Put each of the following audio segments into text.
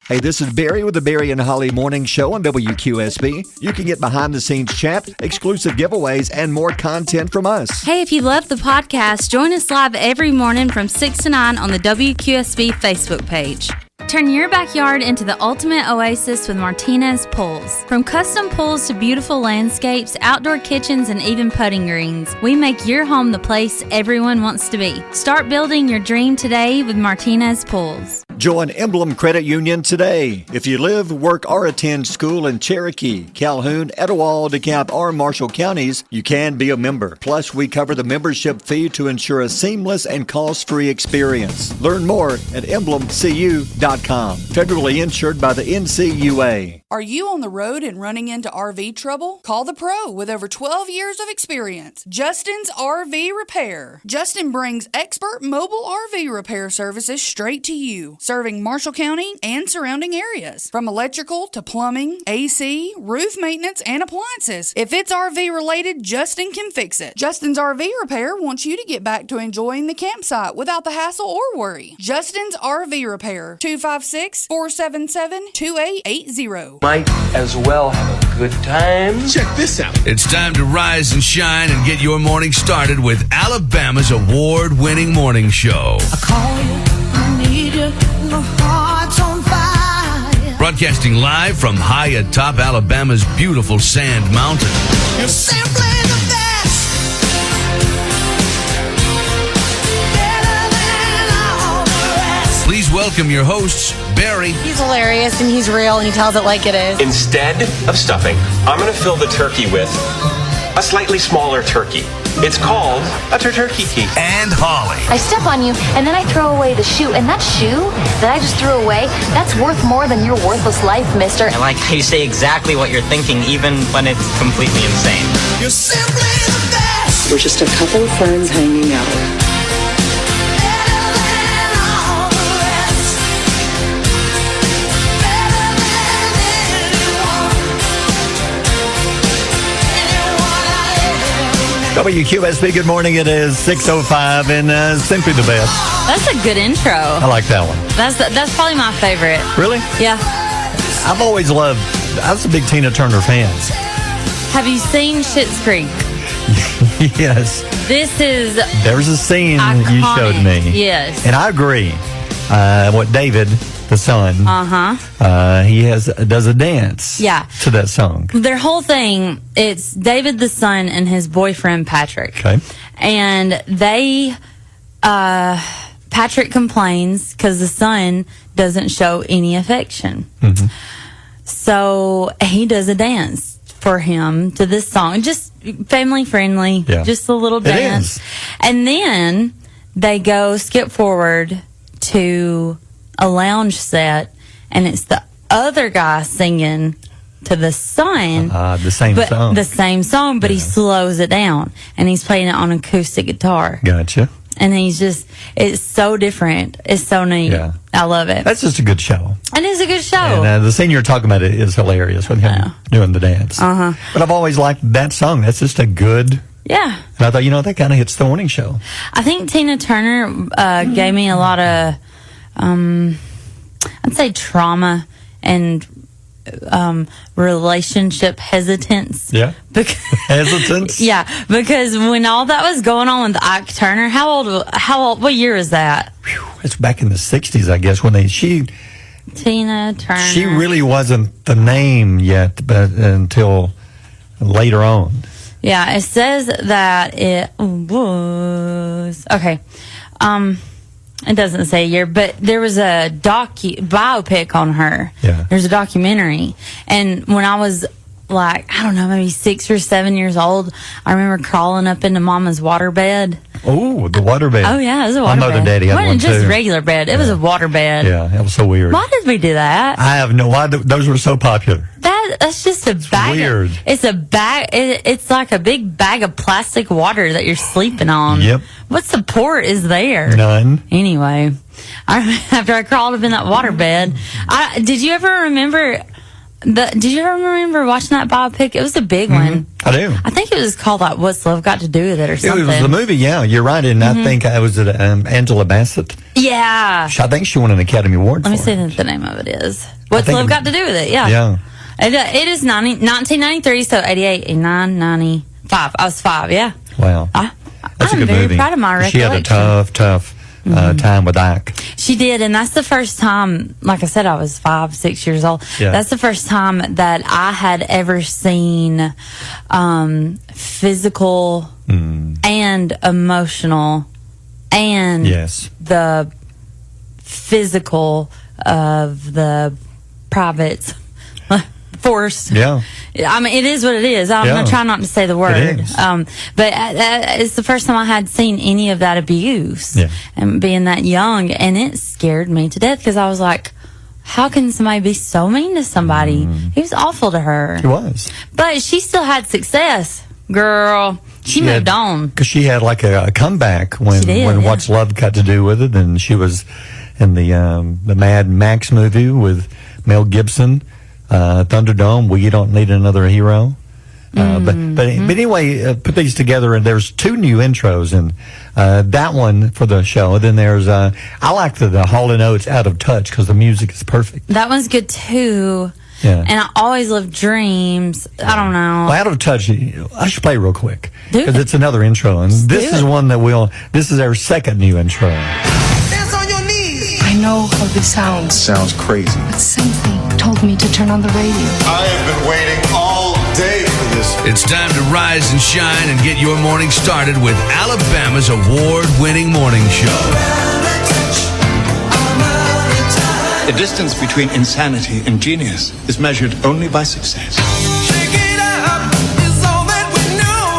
Hey, this is Barry with the Barry and Holly Morning Show on WQSB. You can get behind the scenes chat, exclusive giveaways, and more content from us. Hey, if you love the podcast, join us live every morning from 6 to 9 on the WQSB Facebook page. Turn your backyard into the ultimate oasis with Martinez Pools. From custom pools to beautiful landscapes, outdoor kitchens, and even putting greens, we make your home the place everyone wants to be. Start building your dream today with Martinez Pools. Join Emblem Credit Union today. If you live, work, or attend school in Cherokee, Calhoun, Etowah, DeKalb, or Marshall counties, you can be a member. Plus, we cover the membership fee to ensure a seamless and cost-free experience. Learn more at emblemcu.com. Federally insured by the NCUA. Are you on the road and running into RV trouble? Call the pro with over 12 years of experience, Justin's RV Repair. Justin brings expert mobile RV repair services straight to you, serving Marshall County and surrounding areas. From electrical to plumbing, AC, roof maintenance, and appliances. If it's RV related, Justin can fix it. Justin's RV Repair wants you to get back to enjoying the campsite without the hassle or worry. Justin's RV Repair, 256-477-2880. Might as well have a good time. Check this out. It's time to rise and shine and get your morning started with Alabama's award-winning morning show. I call you, I need you, my heart's on fire. Broadcasting live from high atop Alabama's beautiful Sand Mountain. You're simply the best. Better than all the rest. Please welcome your hosts, Barry. He's hilarious and he's real and he tells it like it is. Instead of stuffing, I'm going to fill the turkey with a slightly smaller turkey. It's called a turkey. And Holly. I step on you, and then I throw away the shoe. And that shoe that I just threw away, that's worth more than your worthless life, mister. I like how you say exactly what you're thinking, even when it's completely insane. You're simply the best. We're just a couple of friends hanging out. Better than all the rest. Better than anyone. Anyone I ever met. WQSB, good morning. It is 6:05 and simply the best. That's a good intro. I like that one. That's probably my favorite. Really? Yeah. I've always loved, I was a big Tina Turner fan. Have you seen Schitt's Creek? Yes. This is There's a scene iconic. you showed me. Yes. And I agree. What David, the son, he does a dance Yeah. to that song. Their whole thing, it's David the son and his boyfriend Patrick. Okay. And they, Patrick complains because the son doesn't show any affection. Mm-hmm. So he does a dance for him to this song, just family friendly, just a little dance. And then they go skip forward to a lounge set, and it's the other guy singing to the son The same song, but he slows it down and he's playing it on acoustic guitar. Gotcha. And it's so different. It's so neat. Yeah. I love it. That's just a good show. It is a good show. And the scene you're talking about is hilarious with him doing the dance. But I've always liked that song. That's just a good. Yeah. And I thought, that kind of hits the morning show. I think Tina Turner gave me a lot of, I'd say, trauma and relationship hesitance. Yeah. Hesitance? Yeah, because when all that was going on with Ike Turner, what year is that? It's back in the 60s, I guess, when Tina Turner. She really wasn't the name yet, but until later on. Yeah, it says that it was okay. It doesn't say a year, but there was a biopic on her. Yeah. There's a documentary. And when I was like, I don't know, maybe 6 or 7 years old, I remember crawling up into Mama's waterbed. Oh, the waterbed. Oh, yeah, it was a waterbed. My mother and daddy had one, It wasn't just too. regular bed. It was a waterbed. Yeah, that was so weird. Why did we do that? I have no why those were so popular. That's just a bag. Weird. It's a bag. It's like a big bag of plastic water that you're sleeping on. Yep. What support is there? None. Anyway, after I crawled up in that waterbed, did you ever remember Did you ever remember watching that biopic? It was a big one. I do. I think it was called like "What's Love Got to Do with It" or It something. was the movie, yeah. You're right. And I think it was Angela Bassett. Yeah. I think she won an Academy Award Let me for see it. what the name of it is. What's think Love it- Got to Do with It? Yeah. Yeah. It is 1993, so 88, 89, 95. I was 5, yeah. Wow. That's a I'm good very movie. proud of my She had a recollection. tough time with Ike. She did, and that's the first time, like I said, I was 5, 6 years old. Yeah. That's the first time that I had ever seen physical and emotional and Yes. the physical of the private force. Yeah. I mean, it is what it is. I'm going to try not to say the word. is. But it's the first time I had seen any of that abuse. Yeah. And being that young, and it scared me to death because I was like, how can somebody be so mean to somebody? He was awful to her. It was. But she still had success, girl. She moved on. Because she had like a comeback when She did, yeah. What's Love Got to Do with It, and she was in the Mad Max movie with Mel Gibson, Thunderdome. We Don't Need Another Hero. But anyway, put these together, and there's 2 new intros, and that one for the show. Then there's I like the Hall & Oates Out of Touch because the music is perfect. That one's good too. Yeah. And I always love Dreams. I don't know. Well, Out of Touch, I should play real quick Do because it. it's another intro, and this do is it. one that this is our second new intro. Dance on your knees. I know how this sounds, Sounds crazy. but something told me to turn on the radio. I have been waiting all day for this. It's time to rise and shine and get your morning started with Alabama's award-winning morning show. The distance between insanity and genius is measured only by success.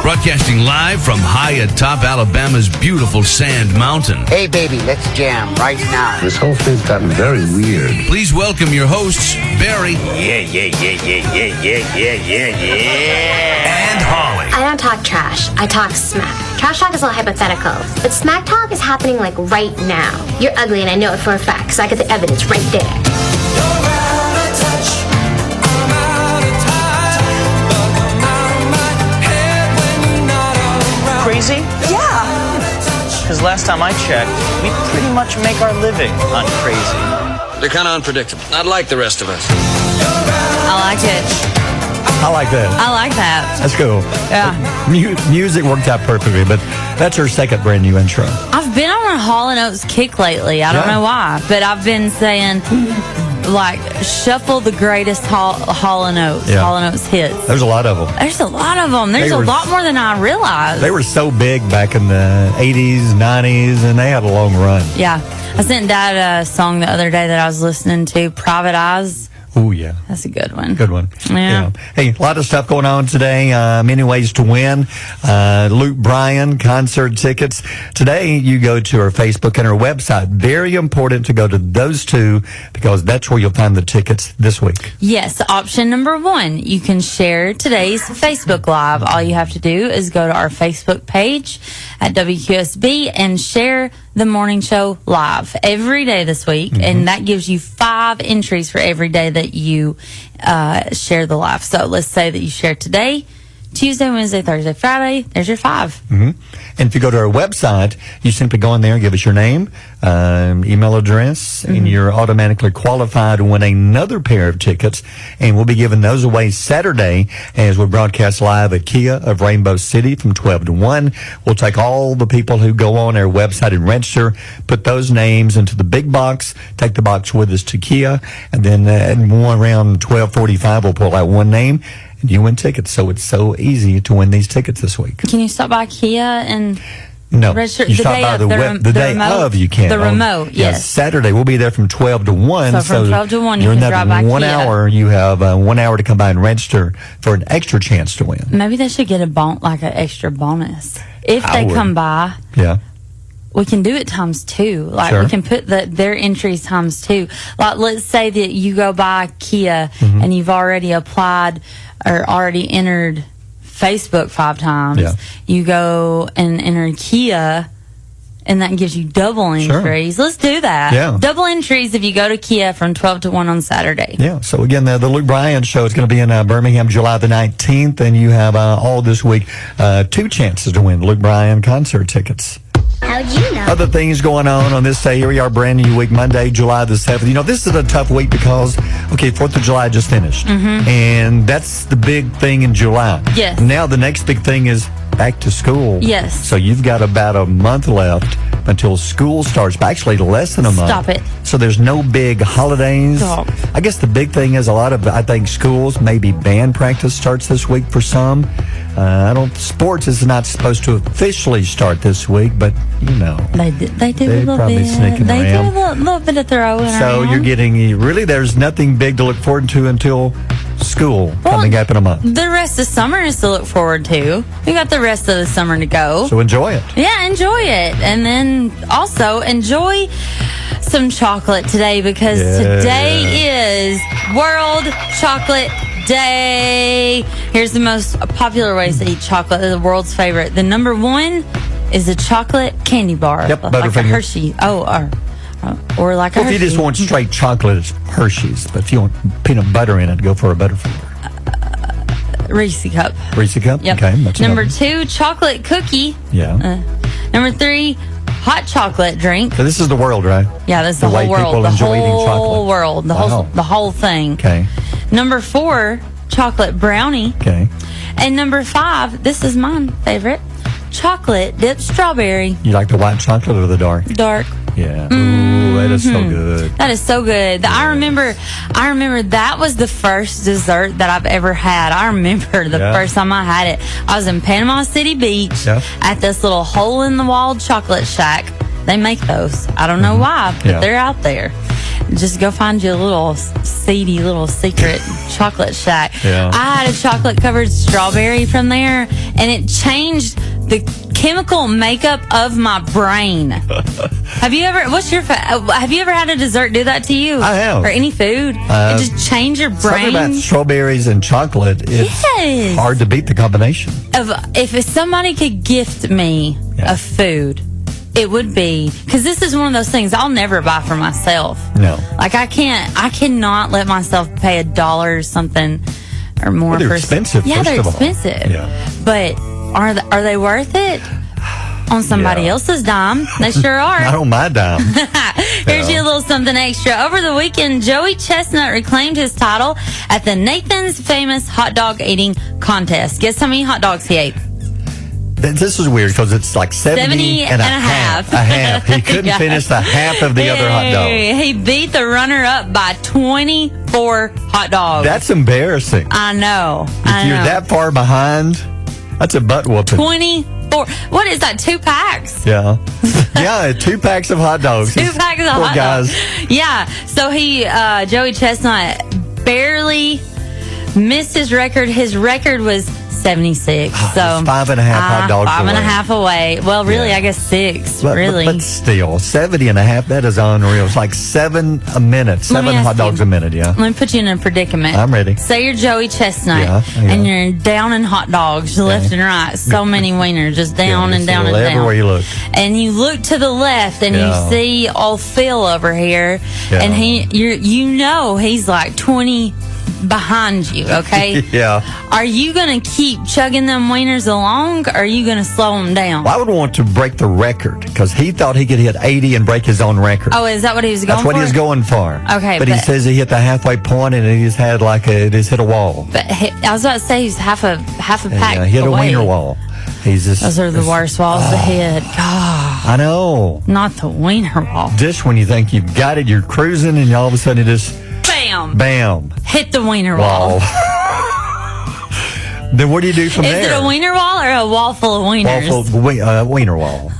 Broadcasting live from high atop Alabama's beautiful Sand Mountain. Hey, baby, let's jam right now. This whole thing's gotten very weird. Please welcome your hosts, Barry and Holly. I don't talk trash. I talk smack. Trash talk is all hypothetical, but smack talk is happening like right now. You're ugly, and I know it for a fact, because I got the evidence right there. Crazy? Yeah. Because last time I checked, we pretty much make our living on crazy. They're kind of unpredictable, not like the rest of us. I like it. I like that. I like that. That's cool. Yeah. Music worked out perfectly, but that's her second brand new intro. I've been on a Hall & Oates kick lately. I don't Yeah. know why, but I've been saying, like, shuffle the greatest Hall & Oates, Yeah. Hall & Oates hits. There's a lot of them. There's a lot of them. There's They a were- lot more than I realized. They were so big back in the 80s, 90s, and they had a long run. Yeah. I sent Dad a song the other day that I was listening to, Private Eyes. Oh, yeah. That's a good one. Good one. Yeah. Hey, a lot of stuff going on today. Many ways to win. Luke Bryan concert tickets. Today, you go to our Facebook and our website. Very important to go to those 2 because that's where you'll find the tickets this week. Yes, option number 1. You can share today's Facebook Live. All you have to do is go to our Facebook page at WQSB and share the morning show live every day this week. And that gives you 5 entries for every day that you share the live. So let's say that you share today, Tuesday, Wednesday, Thursday, Friday. There's your 5. And if you go to our website, you simply go in there and give us your name, email address, and you're automatically qualified to win another pair of tickets. And we'll be giving those away Saturday as we broadcast live at Kia of Rainbow City from 12 to 1. We'll take all the people who go on our website and register, put those names into the big box, take the box with us to Kia, and then around 12:45, we'll pull out one name. And you win tickets, so it's so easy to win these tickets this week. Can you stop by Kia and No, register you the stop day by of the day remote? of. You can The remote, yes. Saturday we'll be there from 12 to 1. So from 12 to 1, you during can that drive by 1 Kia. hour, you have 1 hour to come by and register for an extra chance to win. Maybe they should get an extra bonus if I they would. come by. Yeah. We can do it times 2. Like Sure. we can put their entries times 2. Like let's say that you go by Kia Mm-hmm. and you've already applied or already entered Facebook 5 times. Yeah. You go and enter Kia And that gives you double entries. Let's do that. Yeah. Double entries if you go to Kia from 12 to 1 on Saturday. Yeah. So, again, the Luke Bryan show is going to be in Birmingham, July the 19th. And you have all this week 2 chances to win Luke Bryan concert tickets. How'd you know? Other things going on this day. Here we are, brand new week, Monday, July the 7th. You know, this is a tough week because, 4th of July just finished. Mm-hmm. And that's the big thing in July. Yes. Now the next big thing is back to school. Yes. So you've got about a month left until school starts. Actually, less than a month. Stop it. So there's no big holidays. Stop. I guess the big thing is I think schools, maybe band practice starts this week for some. Sports is not supposed to officially start this week, but you know. They do a little probably bit. sneaking They around. do a little bit of throwing So around. you're getting, really, there's nothing big to look forward to until school coming up in a month. The rest of summer is to look forward to. We got the rest of the summer to go. So enjoy it. Yeah, enjoy it. And then also enjoy some chocolate today because today is World Chocolate Day. Here's the most popular ways to eat chocolate. The world's favorite. The number 1 is a chocolate candy bar. Yep, like a Butterfinger. Hershey. Or like a Well, if you Hershey. just want straight chocolate, it's Hershey's. But if you want peanut butter in it, go for a Butterfinger. Reese cup. Reese cup? Yep. Okay. That's Number another. 2, chocolate cookie. Yeah. Number 3, hot chocolate drink. So this is the world, right? Yeah, that's The the way whole people world. The enjoy eating whole chocolate. world. Wow. The whole thing. Okay. Number 4, chocolate brownie. Okay. And number 5, this is my favorite, chocolate dipped strawberry. You like the white chocolate or the dark? Dark. Yeah. Ooh, that is so good. That is so good. I remember that was the first dessert that I've ever had. I remember the first time I had it. I was in Panama City Beach at this little hole-in-the-wall chocolate shack. They make those. I don't know why, but they're out there. Just go find you a little seedy little secret chocolate shack. Yeah. I had a chocolate covered strawberry from there, and it changed the chemical makeup of my brain. Have you ever had a dessert do that to you? I have. Or any food? It just changed your Something brain. about strawberries and chocolate, it's hard to beat the combination. If somebody could gift me a food, it would be, because this is one of those things I'll never buy for myself. No. Like I cannot let myself pay $1 or something or more. Well, they're for expensive, Yeah, first they're of all. expensive. Yeah. But are they worth it? On somebody else's dime, they sure are. Not on my dime. Here's you a little something extra. Over the weekend, Joey Chestnut reclaimed his title at the Nathan's Famous Hot Dog Eating Contest. Guess how many hot dogs he ate? This is weird because it's like 70 and a half. A half. He couldn't Yeah. finish the half of the other hot dog. He beat the runner-up by 24 hot dogs. That's embarrassing. I know. If you're that far behind, that's a butt whooping. 24. What is that? 2 packs? Yeah. Yeah, 2 packs of hot dogs. 2 packs of Poor hot guys. dogs. Yeah. So Joey Chestnut barely missed his record. His record was 76. So 5.5 hot dogs 5.5 away. Well, really, Yeah. I guess 6. But, really. but still, 70 and a half, that is unreal. It's like 7 a minute. Let me 7 ask hot dogs you. a minute, yeah. Let me put you in a predicament. I'm ready. Say you're Joey Chestnut, Yeah. and you're down in hot dogs left and right. So many wieners, just down Yeah, and down just and down. everywhere you look. And you look to the left, and Yeah. you see old Phil over here, Yeah. and he's like 20 behind you. Okay. Yeah. Are you gonna keep chugging them wieners along, or are you gonna slow them down? Well, I would want to break the record because he thought he could hit 80 and break his own record. Oh, is that what he was going That's what for? he was going for. Okay, But he says he hit the halfway point and he just had it just hit a wall. But I was about to say he's half a pack Yeah, hit away. a wiener wall. He's just. Those are the worst walls to hit. God, I know. not the wiener wall. Just when you think you've got it, you're cruising, and all of a sudden it just Bam! bam. Hit the wiener wall. Wall. Then what do you do from Is there? it a wiener wall or a wall full of wieners? Wiener wall.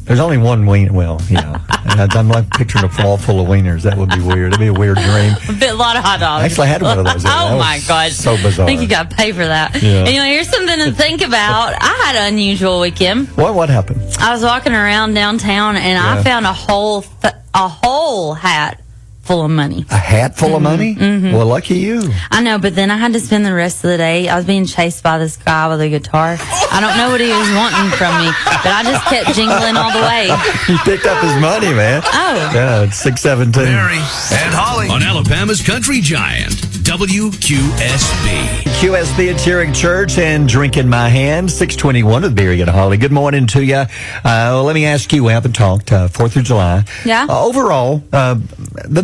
There's only one wiener. Well, I'm like picturing a wall full of wieners. That would be weird. It'd be a weird dream. A lot of hot dogs. I actually had one of those. That Oh was my God. so bizarre. I think you got to pay for that. Yeah. Anyway, here's something to think about. I had an unusual weekend. What happened? I was walking around downtown and I Yeah. found a whole hat full of money. A hat full of money? Mm-hmm. Well, lucky you. I know, but then I had to spend the rest of the day. I was being chased by this guy with a guitar. I don't know what he was wanting from me, but I just kept jingling all the way. You picked up his money, man. Oh. Yeah, it's 6:17. Barry and Holly on Alabama's Country Giant, WQSB. QSB at Cheering Church and Drink in My Hand, 621 with Barry and Holly. Good morning to you. Let me ask you, we haven't talked 4th of July. Yeah. Overall, the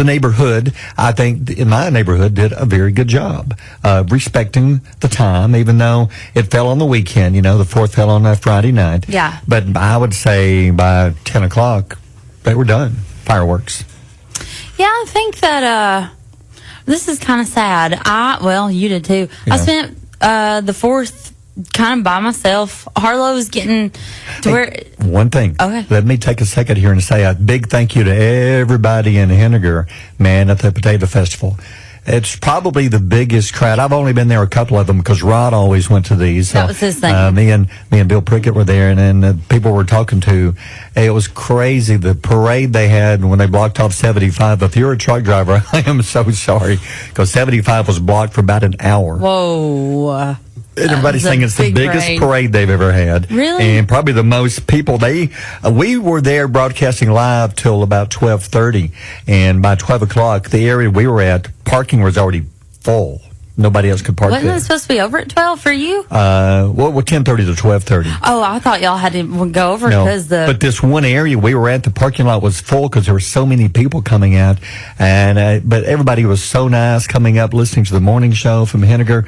neighborhood, I think in my neighborhood did a very good job respecting the time, even though it fell on the weekend. You know, the 4th fell on a Friday night. Yeah. But I would say by 10 o'clock, they were done. Fireworks. Yeah, I think that this is kind of sad. Well, you did too. Yeah. I spent the 4th kind of by myself. Harlow's getting to where... One thing. Okay. Let me take a second here and say a big thank you to everybody in Henniger, man, at the Potato Festival. It's probably the biggest crowd. I've only been there a couple of them because Rod always went to these. That was his thing. Me and Bill Prickett were there, and then people were talking to. It was crazy, the parade they had when they blocked off 75. If you're a truck driver, I am so sorry because 75 was blocked for about an hour. Whoa. And everybody's saying it's the biggest parade they've ever had. Really? And probably the most people. We were there broadcasting live till about 12:30. And by 12 o'clock, the area we were at, parking was already full. Nobody else could park Wasn't there. it supposed to be over at 12 for you? 10:30 to 12:30. Oh, I thought y'all had to go over No, because but this one area we were at, the parking lot was full because there were so many people coming out, and but everybody was so nice coming up, listening to the morning show from Henniger.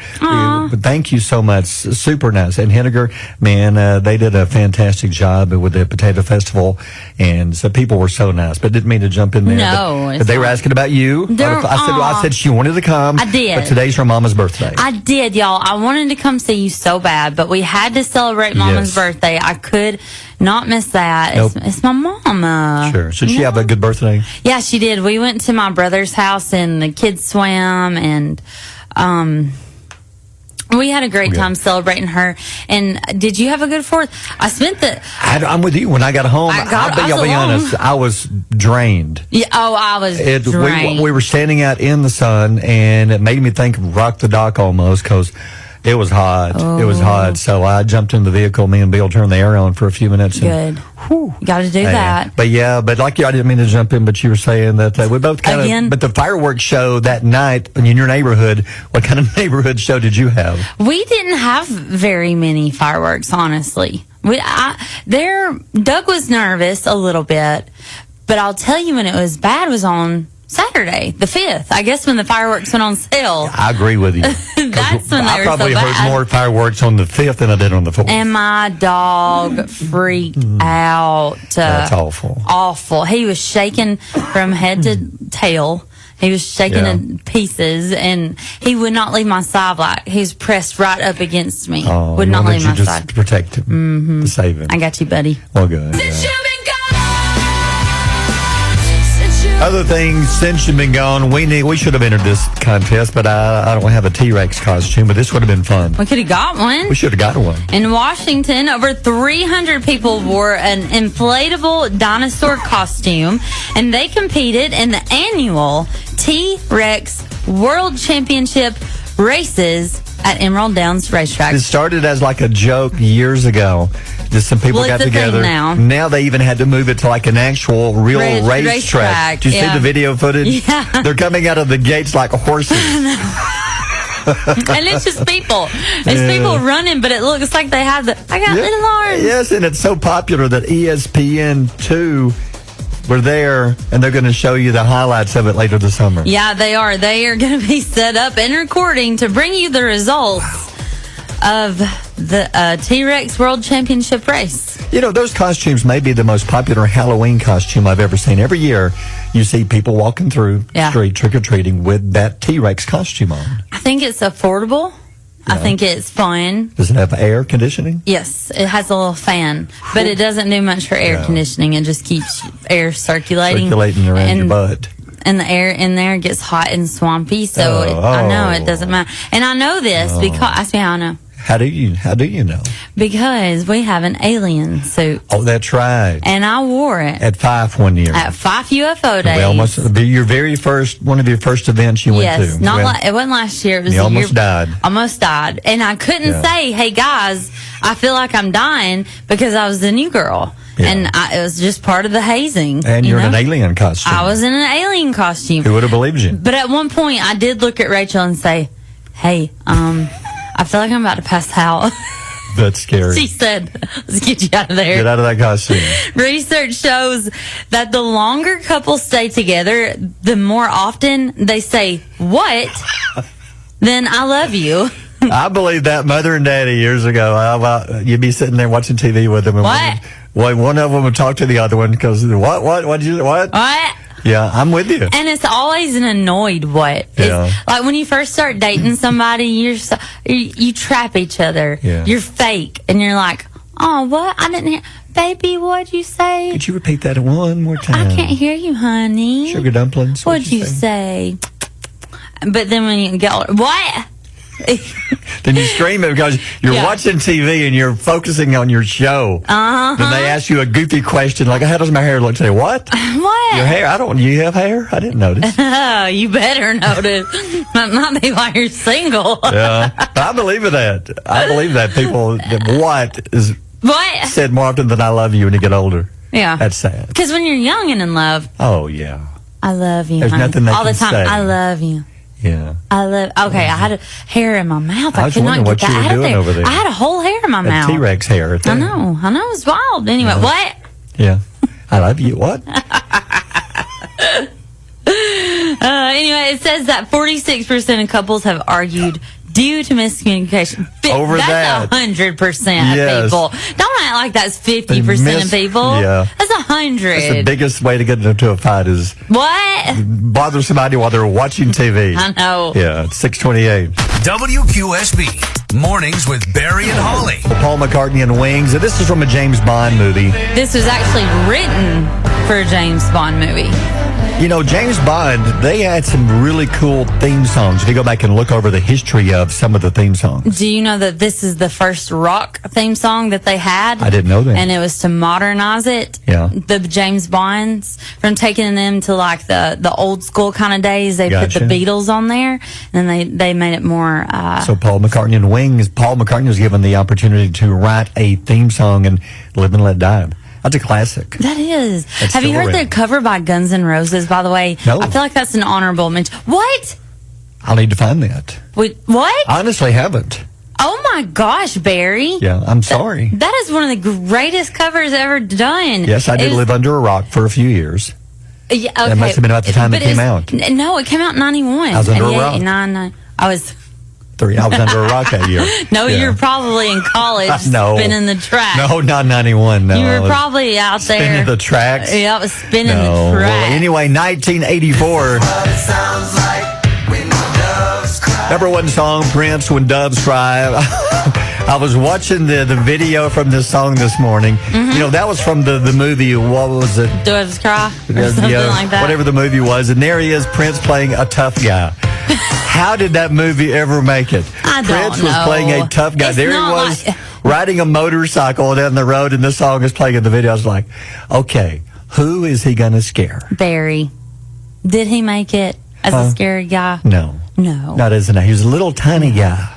But thank you so much, super nice. And Henniger, man, they did a fantastic job with the Potato Festival, and so people were so nice. But didn't mean to jump in there. No, but they were asking about you. I said she wanted to come. I did. But today's her mama's birthday. I did, y'all. I wanted to come see you so bad, but we had to celebrate Mama's birthday. I could not miss that. Nope. It's my mama. Sure. Should she have a good birthday? Yeah, she did. We went to my brother's house and the kids swam, and we had a great time celebrating her. And did you have a good 4th? I spent I'm with you. When I got home, I'll be honest, I was drained. Yeah, I was drained. We were standing out in the sun, and it made me think of Rock the Dock almost because it was hot. It was hot. So I jumped in the vehicle. Me and Bill turned the air on for a few minutes. Good. You got to do that. But like you, I didn't mean to jump in, but you were saying that we both kind of. But the fireworks show that night in your neighborhood, what kind of neighborhood show did you have? We didn't have very many fireworks, honestly. Doug was nervous a little bit, but I'll tell you when it was bad was on Saturday, the 5th. I guess when the fireworks went on sale. I agree with you. That's when they were so bad. I probably heard more fireworks on the 5th than I did on the 4th. And my dog freaked out. That's awful. Awful. He was shaking from head to tail. He was shaking in pieces, and he would not leave my side. Like, he was pressed right up against me. Would not leave my side. To protect him, to save him. I got you, buddy. Well, good. Other things, since you've been gone, we should have entered this contest, but I don't have a T-Rex costume, but this would have been fun. We could have got one. We should have got one. In Washington, over 300 people wore an inflatable dinosaur costume, and they competed in the annual T-Rex World Championship races at Emerald Downs Racetrack. It started as like a joke years ago. Just some people got together. Now they even had to move it to like an actual real racetrack. Did you see the video footage? Yeah. They're coming out of the gates like horses. And it's just people. It's people running, but it looks like they have I got little arms. Yes, and it's so popular that ESPN2 were there, and they're going to show you the highlights of it later this summer. Yeah, they are. They are going to be set up and recording to bring you the results of the T-Rex World Championship race. You know, those costumes may be the most popular Halloween costume I've ever seen. Every year, you see people walking through the street trick-or-treating with that T-Rex costume on. I think it's affordable. I think it's fun. Does it have air conditioning? Yes, it has a little fan, but it doesn't do much for air conditioning. It just keeps air circulating around your butt. And the air in there gets hot and swampy, so I know it doesn't matter. And I know this because, ask me how I know. How do you know? Because we have an alien suit. Oh, that's right. And I wore it. At Fife one year. At Fife UFO Days. Well, must be your very first, one of your first events you went to. Yes, it wasn't last year. It was you almost died. Almost died. And I couldn't say, hey, guys, I feel like I'm dying because I was the new girl. Yeah. And it was just part of the hazing. And you're in an alien costume. I was in an alien costume. Who would have believed you? But at one point, I did look at Rachel and say, hey, I feel like I'm about to pass out. That's scary. She said, let's get you out of there. Get out of that costume. Research shows that the longer couples stay together, the more often they say, what? Then I love you. I believe that Mother and Daddy years ago. You'd be sitting there watching TV with them. And one of them would talk to the other one because, what? Yeah, I'm with you. And it's always an annoyed what. Yeah. It's like when you first start dating somebody, you trap each other. Yeah. You're fake. And you're like, oh, what? I didn't hear. Baby, what'd you say? Could you repeat that one more time? I can't hear you, honey. Sugar dumplings. What'd you say? But then when you get older, what? Then you scream it because you're watching TV and you're focusing on your show. Then they ask you a goofy question like, how does my hair look? Say, what? What? Your hair? You have hair? I didn't notice. Oh, you better notice. Might be why you're single. Yeah. I believe in that. I believe that people, what is said more often than I love you when you get older. Yeah. That's sad. Because when you're young and in love. Oh, yeah. I love you, There's honey. nothing they all can the time. say. I love you. Yeah. Okay, I had a hair in my mouth. I was could not wondering get what you that were out of doing there. over there. I had a whole hair in my mouth. T-Rex hair. I know. It's wild. Anyway, what? Yeah. I love you. What? Anyway, it says that 46% of couples have argued due to miscommunication. Over that's 100% of people. Don't act like that's 50% of people. Yeah. That's 100. That's the biggest way to get into a fight is bother somebody while they're watching TV. I know. Yeah, it's 6:28. WQSB Mornings with Barry and Holly. Paul McCartney and Wings. This is from a James Bond movie. This was actually written for a James Bond movie. You know, James Bond, they had some really cool theme songs. If you go back and look over the history of some of the theme songs. Do you know that this is the first rock theme song that they had? I didn't know that. And it was to modernize it. Yeah. The James Bonds, from taking them to like the old school kind of days, they put the Beatles on there, and then they made it more... So Paul McCartney and Wings, Paul McCartney was given the opportunity to write a theme song and Live and Let Die. That's a classic. That is. That's Have you heard still the cover by Guns N' Roses, by the way? No. I feel like that's an honorable mention. What? I'll need to find that. Wait, what? I honestly haven't. Oh my gosh, Barry. Yeah, I'm sorry. That is one of the greatest covers ever done. Yes, I did live under a rock for a few years. Yeah, okay. That must have been about the time it came out. No, it came out in 91. I was under a rock. 89, I was 3. I was under a rock that year. No, you were probably in college spinning the track. No, not 91. No, you were probably out there. Spinning the tracks. Yeah, I was spinning the track. Well, anyway, 1984. Number one song, Prince, When Doves Cry. I was watching the video from this song this morning. Mm-hmm. You know, that was from the movie, what was it? Doves Cry? Or something like that. Whatever the movie was. And there he is, Prince playing a tough guy. How did that movie ever make it? I don't Prince know. was playing a tough guy. It's there he was riding a motorcycle down the road, and this song is playing in the video. I was like, okay, who is he going to scare? Barry. Did he make it as a scary guy? No. No. Not as he was a little tiny guy.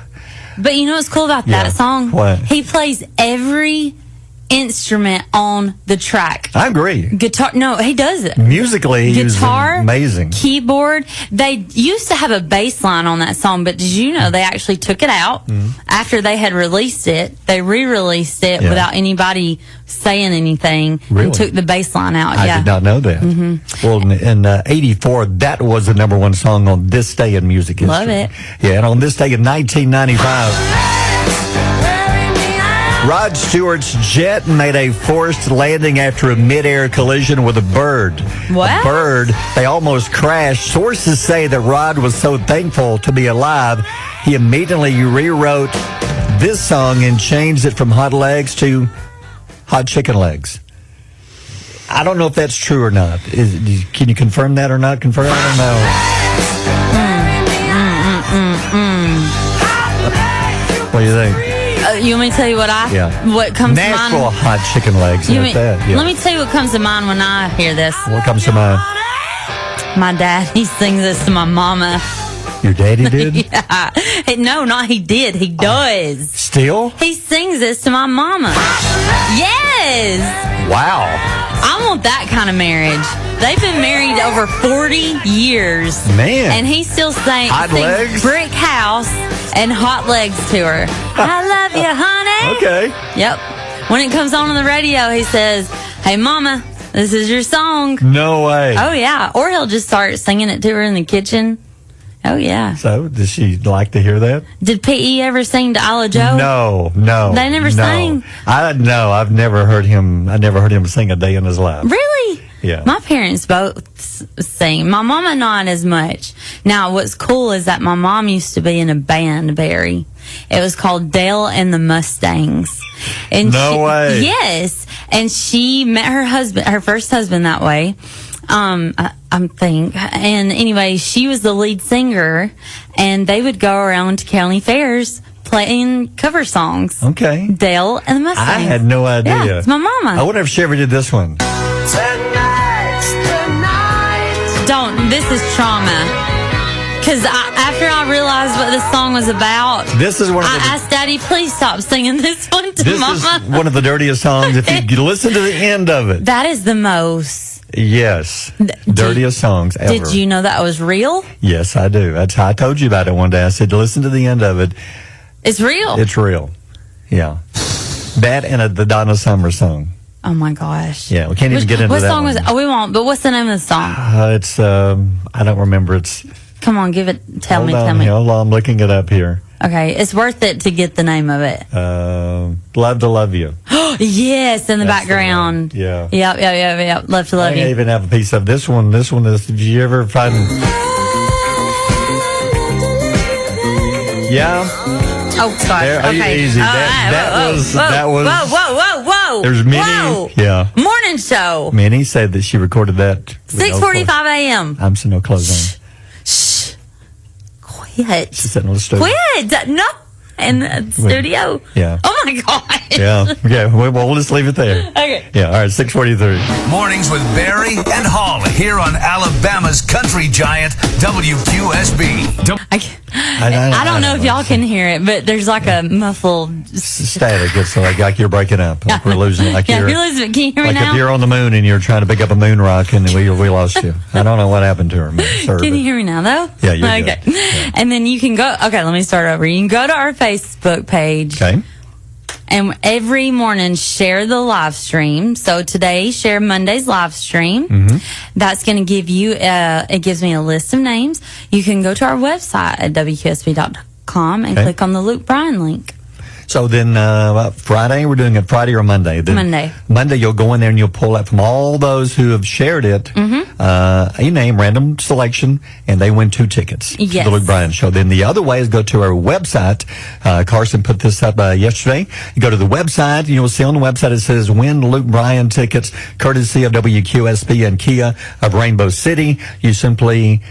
But you know what's cool about that song? What? He plays every instrument on the track. I agree. Guitar, no, he does it. Musically, he was amazing. Keyboard. They used to have a bass line on that song, but did you know they actually took it out after they had released it? They re-released it without anybody saying anything and took the bass line out. I did not know that. Well, in 84, that was the number one song on this day in music history. Love it. Yeah, and on this day in 1995... Rod Stewart's jet made a forced landing after a mid-air collision with a bird. What? A bird. They almost crashed. Sources say that Rod was so thankful to be alive, he immediately rewrote this song and changed it from Hot Legs to Hot Chicken Legs. I don't know if that's true or not. Can you confirm that or not confirm? I don't know. What do you think? You want me to tell you what comes to mind? Nashville hot chicken legs. Like that. Yeah. Let me tell you what comes to mind when I hear this. What comes to mind? My dad, he sings this to my mama. Your daddy did? Yeah. No, not he did. He does. Still? He sings this to my mama. Yes. Wow. I want that kind of marriage. They've been married over 40 years. Man. And he still sings Legs? Brick House and Hot Legs to her. I love you, honey. Okay. Yep. When it comes on the radio, he says, hey, mama, this is your song. No way. Oh, yeah. Or he'll just start singing it to her in the kitchen. Oh, yeah. So, does she like to hear that? Did P.E. ever sing to Isla Joe? No. They never sang? I've never heard him. I never heard him sing a day in his life. Really? Yeah. My parents both sing. My mama not as much. Now, what's cool is that my mom used to be in a band, Barry. It was called Dale and the Mustangs. And no way. Yes. And she met her first husband that way. I think. And anyway, she was the lead singer, and they would go around to county fairs playing cover songs. Okay. Dale and the Mustangs. I had no idea. Yeah, it's my mama. I wonder if she ever did this one. Don't. This is trauma. Because after I realized what this song was about, this is I asked Daddy, please stop singing this one to Mama. This is one of the dirtiest songs. If you listen to the end of it. That is the most. Yes. Dirtiest songs ever. Did you know that was real? Yes, I do. That's how I told you about it one day. I said, listen to the end of it. It's real. It's real. Yeah. That and the Donna Summer song. Oh, my gosh. Yeah, we can't even get into what that song one. was it? Oh, we won't. But what's the name of the song? It's, I don't remember. It's... Come on, tell me. Hold on, I'm looking it up here. Okay, it's worth it to get the name of it. Love to Love You. Yes, in the That's background. The one. Yeah. Yep. Love to Love You. I even have a piece of this one. This one is, did you ever find... Yeah. Oh, sorry. Okay. Easy. That was. Whoa. There's many. Whoa. Yeah. Morning show. Minnie said that she recorded that. 6:45 a.m. I'm so no clothes on. Shh. Quit. She's sitting on the stove. Quit. No. In the studio. Yeah. Oh my gosh. Yeah. Okay. We'll just leave it there. Okay. Yeah. All right. 6:43. Mornings with Barry and Holly here on Alabama's country giant WQSB. I don't know if y'all can hear it, but there's like a muffled static. It's like you're breaking up. Like we're losing. Like you're losing. Can you hear me now? Like if you're on the moon and you're trying to pick up a moon rock and we lost you. I don't know what happened to her. Can you hear me now though? Yeah, you're okay. Good. Yeah. And then you can go. Okay, let me start over. You can go to our Facebook page. Okay. And every morning share the live stream. So today, share Monday's live stream. Mm-hmm. That's going to give you, it gives me a list of names. You can go to our website at WQSB.com and click on the Luke Bryan link. So then Friday, we're doing it Friday or Monday? Monday. Monday, you'll go in there and you'll pull out from all those who have shared it a name, random selection, and they win 2 tickets to the Luke Bryan Show. Then the other way is go to our website. Carson put this up yesterday. You go to the website, and you'll see on the website it says win Luke Bryan tickets, courtesy of WQSB and Kia of Rainbow City. You simply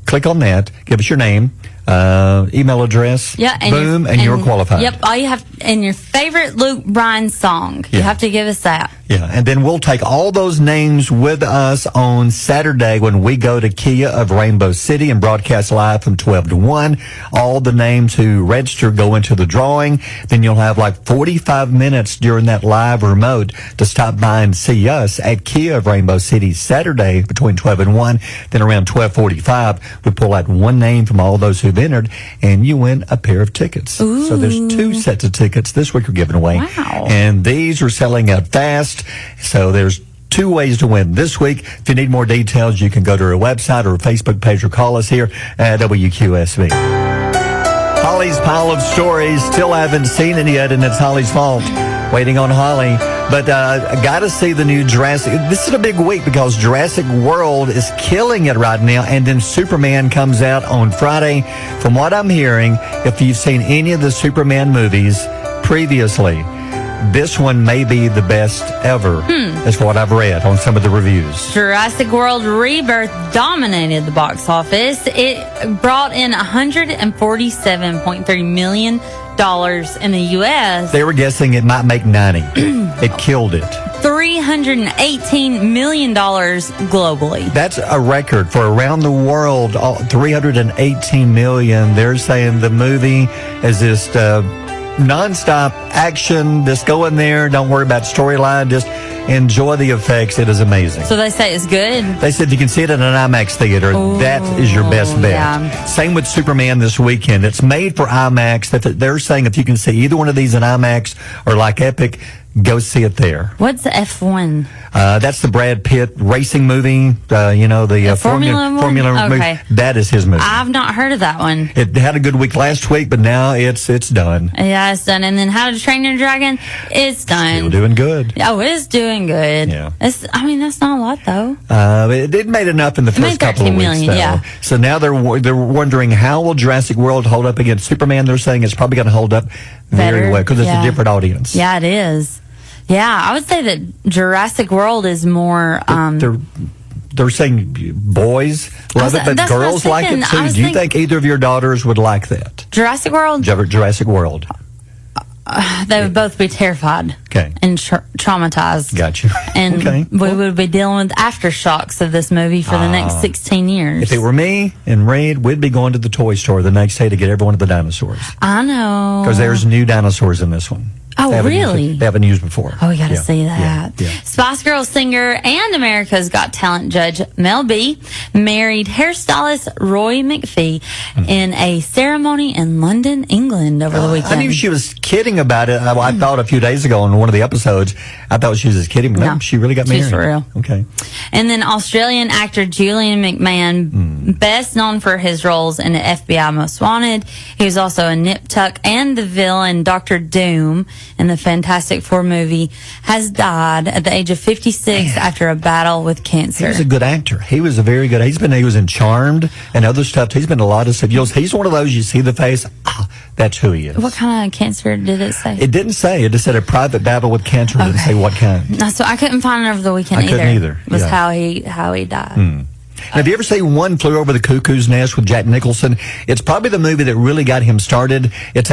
click on that, give us your name, email address, boom, and you're qualified. Yep, all you have, and your favorite Luke Bryan song. You have to give us that. Yeah, and then we'll take all those names with us on Saturday when we go to Kia of Rainbow City and broadcast live from 12 to 1. All the names who register go into the drawing. Then you'll have like 45 minutes during that live remote to stop by and see us at Kia of Rainbow City Saturday between 12 and 1. Then around 12:45, we pull out one name from all those who've entered, and you win a pair of tickets. Ooh. So there's 2 sets of tickets this week we're giving away. Wow. And these are selling out fast. So there's 2 ways to win this week. If you need more details, you can go to our website or Facebook page or call us here at WQSB. Holly's pile of stories. Still haven't seen it yet, and it's Holly's fault. Waiting on Holly. But I got to see the new Jurassic. This is a big week because Jurassic World is killing it right now. And then Superman comes out on Friday. From what I'm hearing, if you've seen any of the Superman movies previously, this one may be the best ever. That's what I've read on some of the reviews. Jurassic World Rebirth dominated the box office. It brought in $147.3 million in the U.S. They were guessing it might make 90. It killed it. $318 million globally. That's a record for around the world. $318 million. They're saying the movie is just nonstop action. Just go in there. Don't worry about storyline. Just enjoy the effects. It is amazing. So they say it's good? They said you can see it in an IMAX theater. Ooh, that is your best bet. Yeah. Same with Superman this weekend. It's made for IMAX. They're saying if you can see either one of these in IMAX or like Epic, go see it there. What's the F1? That's the Brad Pitt racing movie. The Formula movie. Okay. That is his movie. I've not heard of that one. It had a good week last week, but now it's done. Yeah, it's done. And then How to Train Your Dragon, it's done. Still doing good. Oh, it's doing good. Yeah. That's not a lot, though. It made enough in the first couple of weeks, million, though. yeah. So now they're wondering how will Jurassic World hold up against Superman. They're saying it's probably going to hold up very well because it's a different audience. Yeah, it is. Yeah, I would say that Jurassic World is more... They're saying boys love it, but girls like it too. Do you think either of your daughters would like that? Jurassic World? Jurassic World. They would both be terrified. Okay. And traumatized. Gotcha. And we would be dealing with aftershocks of this movie for the next 16 years. If it were me and Reed, we'd be going to the toy store the next day to get every one of the dinosaurs. I know. Because there's new dinosaurs in this one. Oh, really? They haven't used before. Oh, we got to see that. Yeah. Spice Girls singer and America's Got Talent judge Mel B married hairstylist Roy McPhee in a ceremony in London, England over the weekend. I knew she was kidding about it. I thought a few days ago on one of the episodes, I thought she was just kidding. But no, she really got married. She's for real. Okay. And then Australian actor Julian McMahon, best known for his roles in the FBI Most Wanted. He was also in Nip Tuck and the villain Dr. Doom in the Fantastic Four movie, has died at the age of 56 after a battle with cancer. He was a good actor. He was a very good. He was in Charmed and other stuff. He's been in a lot of stuff. He's one of those you see the face. That's who he is. What kind of cancer did it say? It didn't say. It just said a private battle with cancer. It didn't say what kind. No, so I couldn't find it over the weekend either. I couldn't either. Was how he died. Now, have you ever seen One Flew Over the Cuckoo's Nest with Jack Nicholson? It's probably the movie that really got him started. It's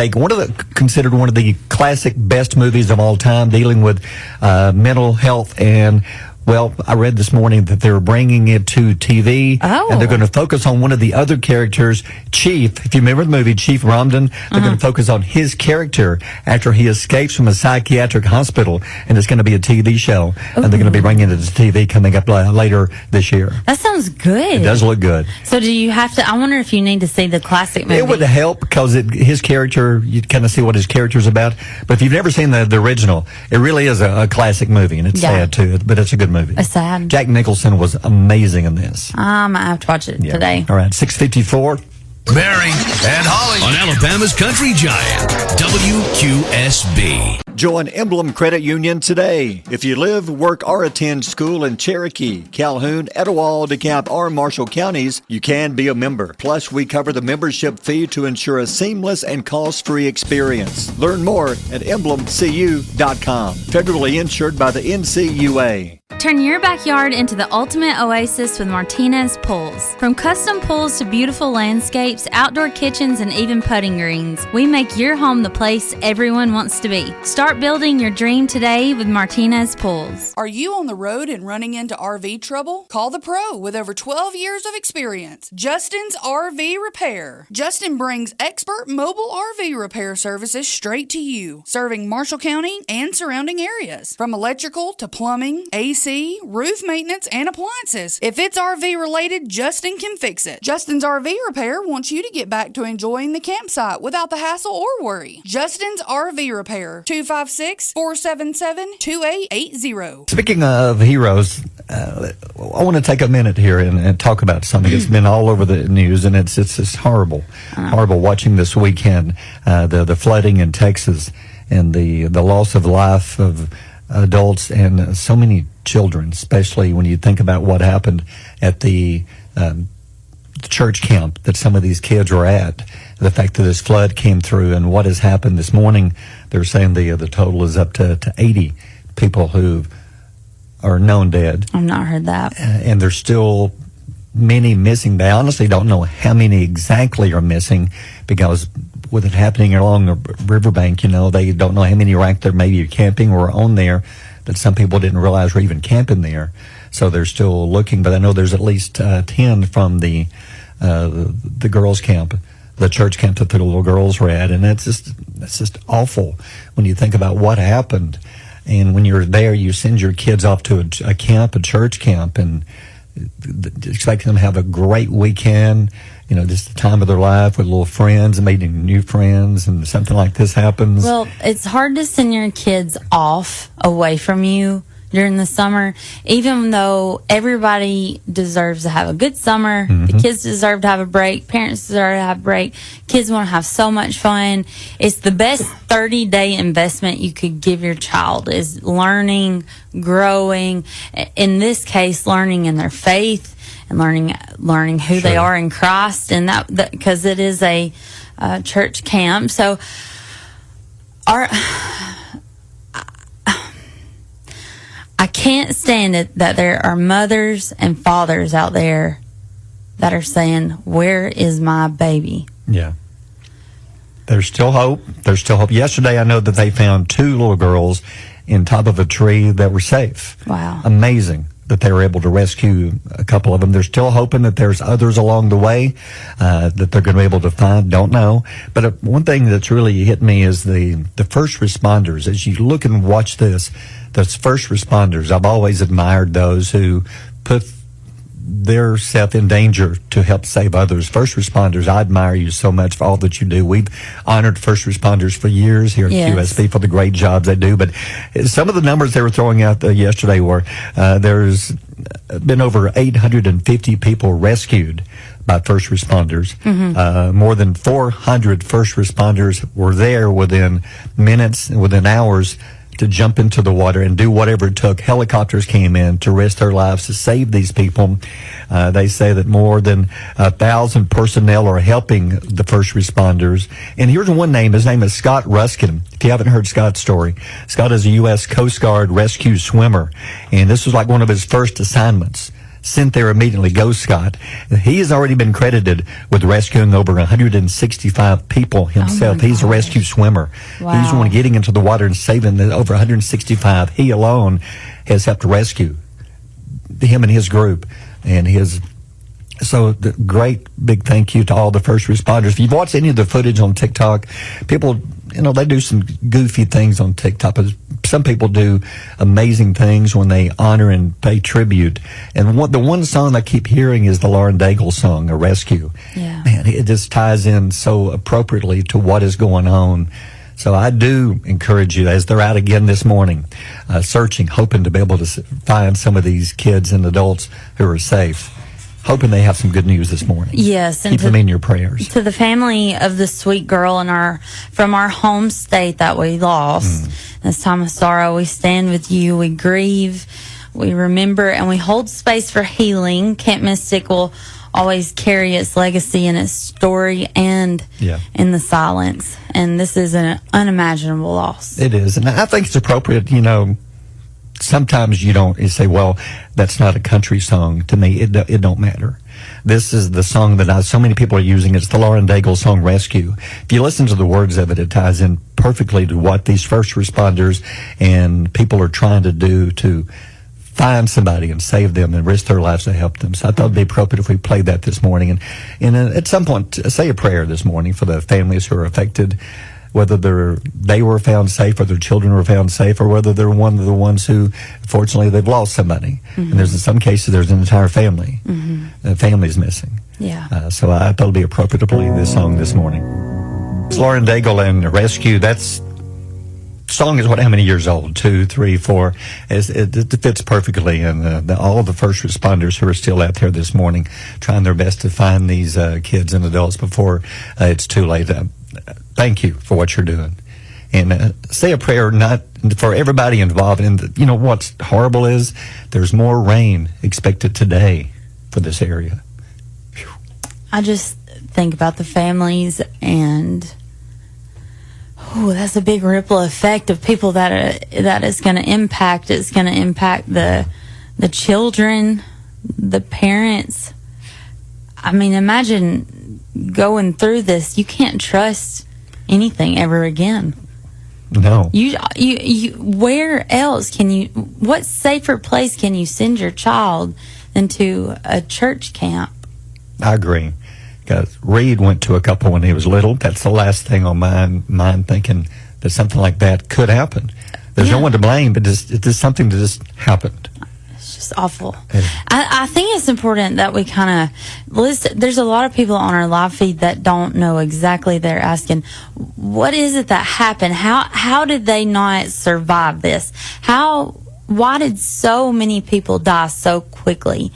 considered one of the classic best movies of all time, dealing with mental health and. Well, I read this morning that they're bringing it to TV, and they're going to focus on one of the other characters, Chief. If you remember the movie Chief Romden, they're going to focus on his character after he escapes from a psychiatric hospital, and it's going to be a TV show, and they're going to be bringing it to TV coming up later this year. That sounds good. It does look good. So do you have to, I wonder if you need to see the classic movie. It would help because his character, you kind of see what his character's about. But if you've never seen the original, it really is a classic movie, and it's sad too, but it's a good movie. It's sad. Jack Nicholson was amazing in this. I might have to watch it today. All right, 6:54. Barry and Holly on Alabama's Country Giant, WQSB. Join Emblem Credit Union today. If you live, work, or attend school in Cherokee, Calhoun, Etowah, DeKalb, or Marshall counties, you can be a member. Plus, we cover the membership fee to ensure a seamless and cost-free experience. Learn more at emblemcu.com. Federally insured by the NCUA. Turn your backyard into the ultimate oasis with Martinez Pools. From custom pools to beautiful landscapes, outdoor kitchens, and even putting greens, we make your home the place everyone wants to be. Start building your dream today with Martinez Pools. Are you on the road and running into RV trouble? Call the pro with over 12 years of experience, Justin's RV Repair. Justin brings expert mobile RV repair services straight to you, serving Marshall County and surrounding areas. From electrical to plumbing, AC, roof maintenance, and appliances. If it's RV related, Justin can fix it. Justin's RV Repair wants you to get back to enjoying the campsite without the hassle or worry. Justin's RV Repair, 256-477-2880. Speaking of heroes, I want to take a minute here and talk about something that's been all over the news, and it's just horrible watching this weekend, the flooding in Texas and the loss of life of adults and so many children, especially when you think about what happened at the church camp that some of these kids were at. The fact that this flood came through and what has happened this morning, they're saying the total is up to 80 people who are known dead. I've not heard that. And there's still many missing. They honestly don't know how many exactly are missing because with it happening along the riverbank, they don't know how many are out there maybe camping or on there that some people didn't realize were even camping there. So they're still looking, but I know there's at least 10 from the girls' camp, the church camp that the little girls were at, and that's just awful when you think about what happened. And when you're there, you send your kids off to a camp, a church camp, and expecting them to have a great weekend, just the time of their life with little friends and meeting new friends, and something like this happens. Well, it's hard to send your kids off away from you during the summer, even though everybody deserves to have a good summer. Mm-hmm. The kids deserve to have a break. Parents deserve to have a break. Kids want to have so much fun. It's the best 30-day investment you could give your child is learning, growing, in this case, learning in their faith and learning who they are in Christ, and that because it is a church camp. So I can't stand it that there are mothers and fathers out there that are saying, "Where is my baby?" Yeah. There's still hope. There's still hope. Yesterday, I know that they found 2 little girls in top of a tree that were safe. Wow. Amazing that they were able to rescue a couple of them. They're still hoping that there's others along the way that they're going to be able to find. Don't know. But one thing that's really hit me is the first responders. As you look and watch this, those first responders, I've always admired those who put their self in danger to help save others. First responders, I admire you so much for all that you do. We've honored first responders for years here at QSB for the great jobs they do. But some of the numbers they were throwing out yesterday were there's been over 850 people rescued by first responders. Mm-hmm. More than 400 first responders were there within minutes, within hours, to jump into the water and do whatever it took. Helicopters came in to risk their lives to save these people. They say that more than 1,000 personnel are helping the first responders. And here's one name. His name is Scott Ruskin. If you haven't heard Scott's story, Scott is a U.S. Coast Guard rescue swimmer. And this was like one of his first assignments. Sent there immediately. Go, Scott. He has already been credited with rescuing over 165 people himself. He's a rescue swimmer. Wow. He's the one getting into the water and saving over 165. He alone has helped rescue him and his group. And so great big thank you to all the first responders. If you've watched any of the footage on TikTok, people, they do some goofy things on TikTok. Some people do amazing things when they honor and pay tribute. And the one song I keep hearing is the Lauren Daigle song, A Rescue. Yeah. Man, it just ties in so appropriately to what is going on. So I do encourage you, as they're out again this morning, searching, hoping to be able to find some of these kids and adults who are safe. Hoping they have some good news this morning. Yes. And keep them in your prayers. To the family of the sweet girl from our home state that we lost. This time of sorrow, we stand with you. We grieve. We remember and we hold space for healing. Camp Mystic will always carry its legacy in its story and in the silence. And this is an unimaginable loss. It is. And I think it's appropriate, sometimes you say, well, that's not a country song. To me, it don't matter. This is the song that so many people are using. It's the Lauren Daigle song, Rescue. If you listen to the words of it, it ties in perfectly to what these first responders and people are trying to do to find somebody and save them and risk their lives to help them. So I thought it'd be appropriate if we played that this morning. And at some point, say a prayer this morning for the families who are affected, whether they were found safe or their children were found safe, or whether they're one of the ones who, fortunately, they've lost somebody. Mm-hmm. And in some cases, there's an entire family. Mm-hmm. The family's missing. Yeah. So I thought it'd be appropriate to play this song this morning. It's Lauren Daigle and Rescue. Song is how many years old? 2, 3, 4. It fits perfectly. And all the first responders who are still out there this morning trying their best to find these kids and adults before it's too late. Thank you for what you're doing. And say a prayer not for everybody involved. And what's horrible is there's more rain expected today for this area. Whew. I just think about the families, and that's a big ripple effect of people that is going to impact. It's going to impact the children, the parents. I mean, imagine going through this. You can't trust anything ever again. No. You where else can you, what safer place can you send your child than to a church camp? I agree. Because Reed went to a couple when he was little. That's the last thing on my mind, thinking that something like that could happen. There's no one to blame, but it's just something that just happened. It's just awful. I think it's important that we kind of list. There's a lot of people on our live feed that don't know exactly. They're asking, what is it that happened? How did they not survive this? Why did so many people die so quickly?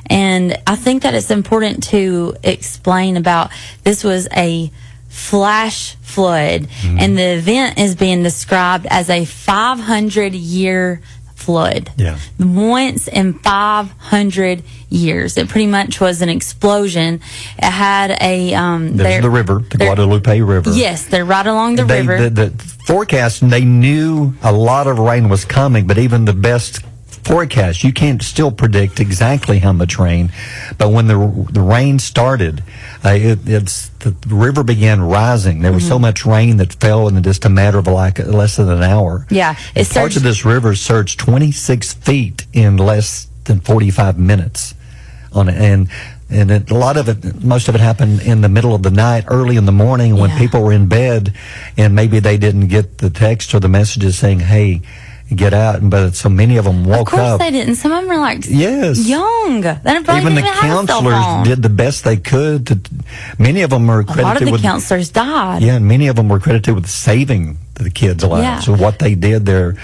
And I think that it's important to explain about this was a flash flood, and the event is being described as a 500-year flood. Yeah. Once in 500 years. It pretty much was an explosion. It had a... There's the river, the Guadalupe River. Yes, they're right along the river. The forecast, they knew a lot of rain was coming, but even the best forecast, you can't still predict exactly how much rain. But when the rain started, the river began rising. There was so much rain that fell in just a matter of less than an hour. Yeah. Parts of this river surged 26 feet in less than 45 minutes. And a lot of it, most of it happened in the middle of the night, early in the morning when people were in bed, and maybe they didn't get the text or the messages saying, hey, get out. But so many of them woke up. Of course they didn't. Some of them were like young. Even the counselors did the best they could. Many of them were credited with... A lot of the counselors died. Yeah, and many of them were credited with saving the kids' lives. Yeah. So what they did, they're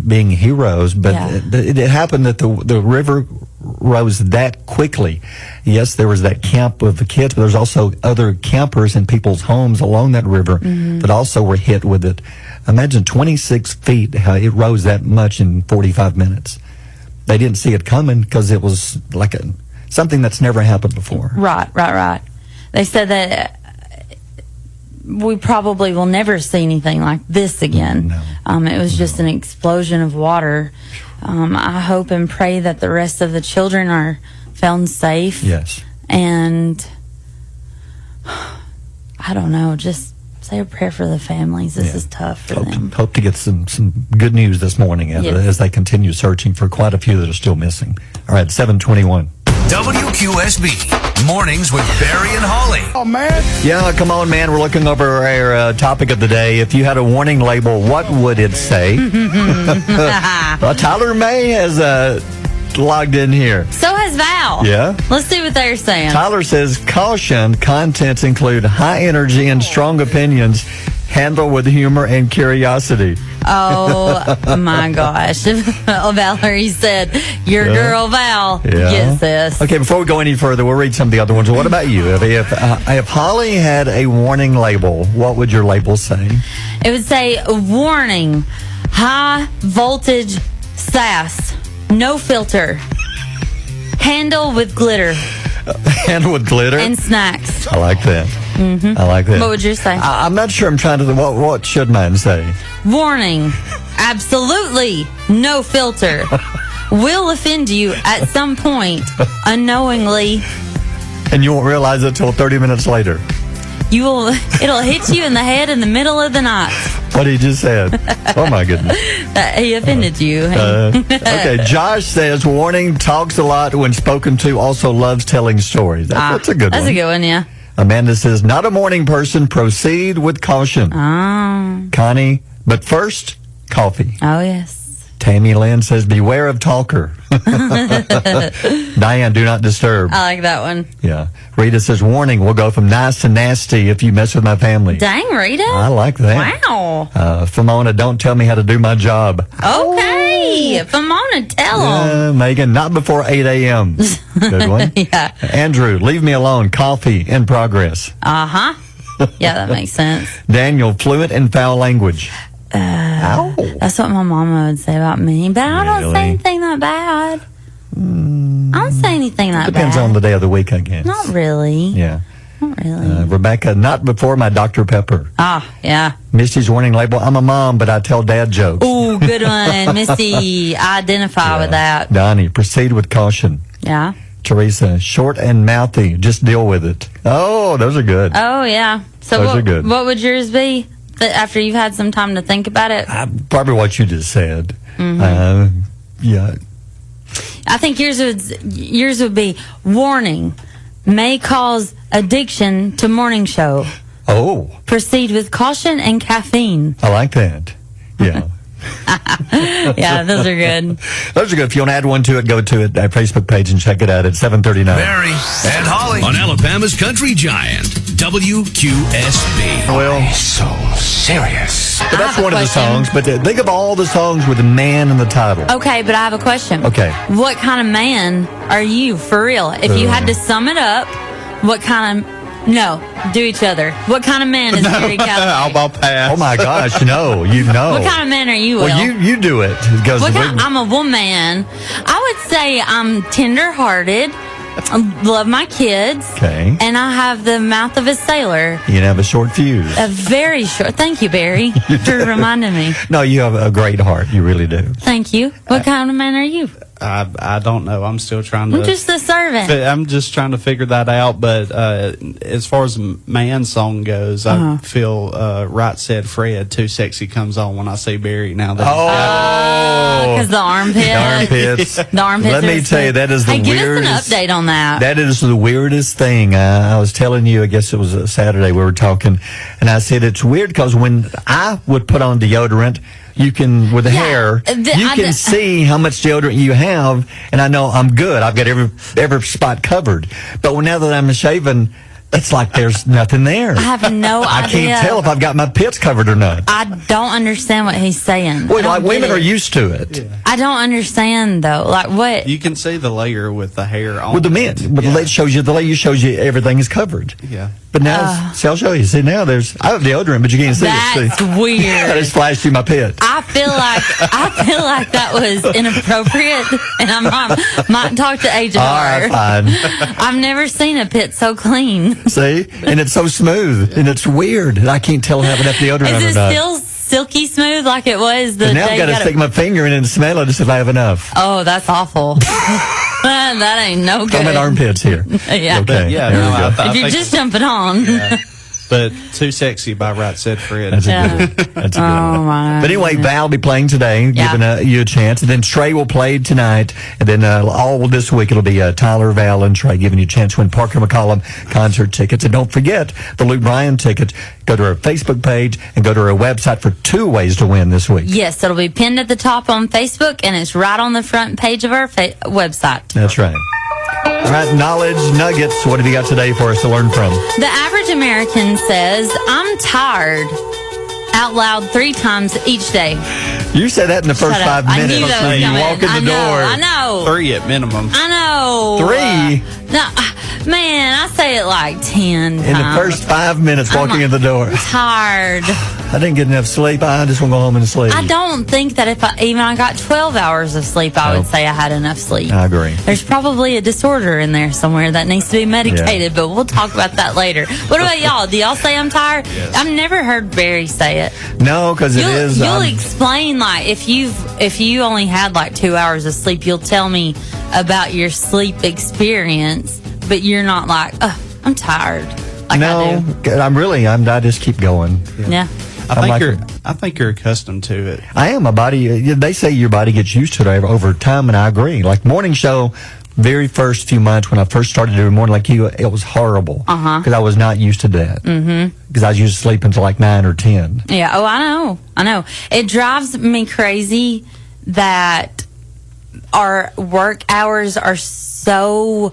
being heroes. But it happened that the river rose that quickly. Yes, there was that camp of the kids, but there's also other campers in people's homes along that river that also were hit with it. Imagine 26 feet, how it rose that much in 45 minutes. They didn't see it coming because it was like something that's never happened before. Right. They said that we probably will never see anything like this again. No. It was just an explosion of water. I hope and pray that the rest of the children are found safe. Yes. And I don't know, just say a prayer for the families. This is tough for them. Hope to get some good news this morning as they continue searching for quite a few that are still missing. All right, 7:21. WQSB Mornings with Barry and Holly. Oh, man. Yeah, come on, man. We're looking over our topic of the day. If you had a warning label, what would it say? Well, Tyler May has logged in here. So has Val. Yeah? Let's see what they're saying. Tyler says, caution, contents include high energy and strong opinions. Handle with humor and curiosity. Oh, my gosh. Valerie said, your girl Val gets this. Okay, before we go any further, we'll read some of the other ones. What about you? If Holly had a warning label, what would your label say? It would say, warning, high voltage sass, no filter, handle with glitter. Handle with glitter? And snacks. I like that. I like that. What would you say? I'm not sure. I'm trying to... What should mine say? Warning. Absolutely no filter. Will offend you at some point, unknowingly. And you won't realize it till 30 minutes later. It'll hit you in the head in the middle of the night. What he just said. Oh, my goodness. He offended you. Okay, Josh says, warning, talks a lot when spoken to, also loves telling stories. That's a good one. That's a good one, yeah. Amanda says, not a morning person, proceed with caution. Oh. Connie, but first, coffee. Oh, yes. Tammy Lynn says, beware of talker. Diane, do not disturb. I like that one. Yeah. Rita says, warning, we'll go from nice to nasty if you mess with my family. Dang, Rita. I like that. Wow. Famona, don't tell me how to do my job. Okay. Famona, tell them. Megan, not before 8 a.m. Good one. Yeah. Andrew, leave me alone. Coffee in progress. Uh-huh. Yeah, that makes sense. Daniel, fluent in foul language. That's what my mama would say about me, but I don't say anything that bad. I don't say anything that Depends bad. on the day of the week, I guess. Not really. Yeah. Not really. Rebecca, not before my Dr. Pepper. Yeah. Misty's warning label, I'm a mom, but I tell dad jokes. Ooh, good one. Misty, I identify with that. Donnie, proceed with caution. Yeah. Teresa, short and mouthy. Just deal with it. Oh, those are good. Oh, yeah. So Those are good. What would yours be after you've had some time to think about it? Probably what you just said. Yeah. I think yours would be warning. May cause addiction to morning show. Oh. Proceed with caution and caffeine. I like that. Yeah. Yeah, those are good. Those are good. If you want to add one to it, go to our Facebook page and check it out at 7:39. Barry and Holly on Alabama's Country Giant, WQSB. Well, So serious. but that's have a one of the question. songs. But think of all the songs with a man in the title. Okay, but I have a question. Okay. What kind of man are you, for real? If you had to sum it up, what kind of... No, do each other. What kind of man is Barry Calloway? I'll pass. Oh my gosh, no, you know. What kind of man are you, Will? Well, you do it. Because I'm a woman. I would say I'm tender-hearted, love my kids, Okay. and I have the mouth of a sailor. You can have a short fuse. A very short... Thank you, Barry, for reminding me. No, you have a great heart. You really do. Thank you. What kind of man are you? I don't know. I'm still trying to. I'm just the servant. I'm just trying to figure that out. But as far as man song goes, I feel Right Said Fred, Too Sexy comes on when I see Barry now. Because the armpits. The armpits. The armpits. Let me tell you, that is the Hey, weirdest. give us an update on that. That is the weirdest thing. I was telling you, I guess it was a Saturday we were talking, and I said it's weird because when I would put on deodorant, you can, with the hair, you can see how much deodorant you have, and I know I'm good. I've got every spot covered. But now that I'm shaven, it's like there's nothing there. I have no I idea. can't tell if I've got my pits covered or not. I don't understand what he's saying. Well, like women are used to it. Yeah. I don't understand though. Like what? You can see the layer with the hair on. With the men, but the lady shows you everything is covered. Yeah. But now, see, I'll show you. See, now I have deodorant, but you can't see it. That's See? weird. I just flashed you my pit. I feel like that was inappropriate, and I might talk to HR. All right, fine. I've never seen a pit so clean. See, and it's so smooth, and it's weird. I can't tell having enough deodorant on or Is not. it still silky smooth like it was the But now day I've got you to got stick it? my finger in it and smell it to see if I have enough. Oh, that's awful. That ain't no good. I'm in armpits here. Yeah. Okay. Yeah, there no, we go. If you're just jumping on. Yeah. But Too Sexy by Right Said Fred. That's a good one. That's a good one. My But anyway, Val will be playing today, Yeah. giving you a chance. And then Trey will play tonight. And then all this week, it'll be Tyler, Val, and Trey giving you a chance to win Parker McCollum concert tickets. And don't forget the Luke Bryan tickets. Go to our Facebook page and go to our website for 2 ways to win this week. Yes, it'll be pinned at the top on Facebook, and it's right on the front page of our website. That's right. All right, knowledge nuggets. What have you got today for us to learn from? The average American says, "I'm tired," out loud 3 times each day. You said that in the first Shut up. 5 I minutes. knew that was you coming. walk in the door. I know. 3 at minimum. I know. 3? No, man, I say it like 10 times. In the first 5 minutes walking in the door. Tired. I didn't get enough sleep. I just want to go home and sleep. I don't think that if I got 12 hours of sleep, I would say I had enough sleep. I agree. There's probably a disorder in there somewhere that needs to be medicated, but we'll talk about that later. What about y'all? Do y'all say I'm tired? Yes. I've never heard Barry say it. No, because it is. You'll explain, like, if you only had like 2 hours of sleep, you'll tell me about your sleep experience, but you're not like, I'm tired. Like I do. I just keep going. Yeah. I think you're accustomed to it. I am. My body, they say your body gets used to it over time, and I agree. Like morning show, very first few months when I first started doing morning like you, it was horrible. Because I was not used to that. Because I was used to sleep until like 9 or 10. Yeah. Oh, I know. It drives me crazy that our work hours are so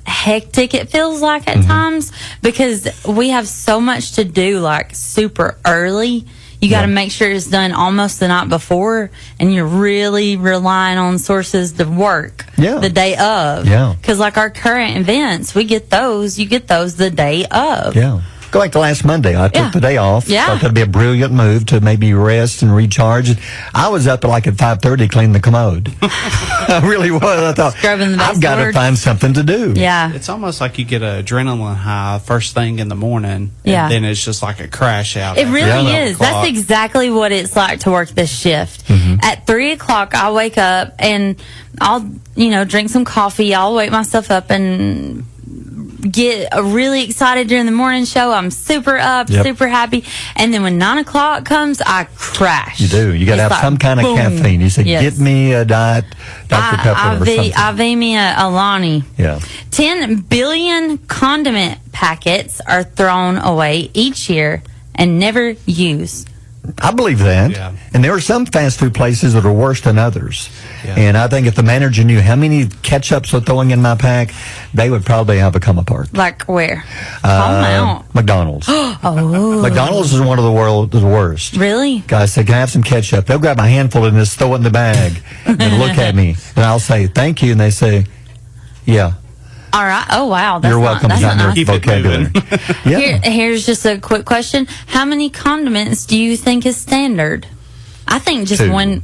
hectic, it feels like at times, because we have so much to do like super early. You got to make sure it's done almost the night before, and you're really relying on sources to work the day of. Yeah. Because like our current events, you get those the day of. Yeah. Go back to last Monday. I took the day off. Yeah. Thought that'd be a brilliant move to maybe rest and recharge. I was up at 5:30 cleaning the commode. I really was. I thought, Scrubbing the I've got to baseboard. find something to do. Yeah. It's almost like you get an adrenaline high first thing in the morning, Yeah. and then it's just like a crash out. It really after is. 12 That's o'clock. exactly what it's like to work this shift. At 3 o'clock, I wake up and I'll, drink some coffee. I'll wake myself up and get really excited during the morning show. I'm super up, Yep. super happy. And then when 9 o'clock comes, I crash. You do. You got to It's have like, some kind of boom. caffeine. You say, Yes. get me a diet Dr. Pepper or something. IV me a Alani. Yeah. 10 billion condiment packets are thrown away each year and never used. I believe that. Yeah. And there are some fast food places that are worse than others. Yeah. And I think if the manager knew how many ketchups are throwing in my pack, they would probably have come apart. Like where? Call 'em out. McDonald's. Oh. McDonald's is one of the worst. Really? Guys say, can I have some ketchup? They'll grab a handful and just throw it in the bag and look at me. And I'll say, thank you. And they say, yeah. All right. Oh, wow. That's You're welcome. That's Not in not their nice. vocabulary. Yeah. Here's just a quick question. How many condiments do you think is standard? I think just 2. one.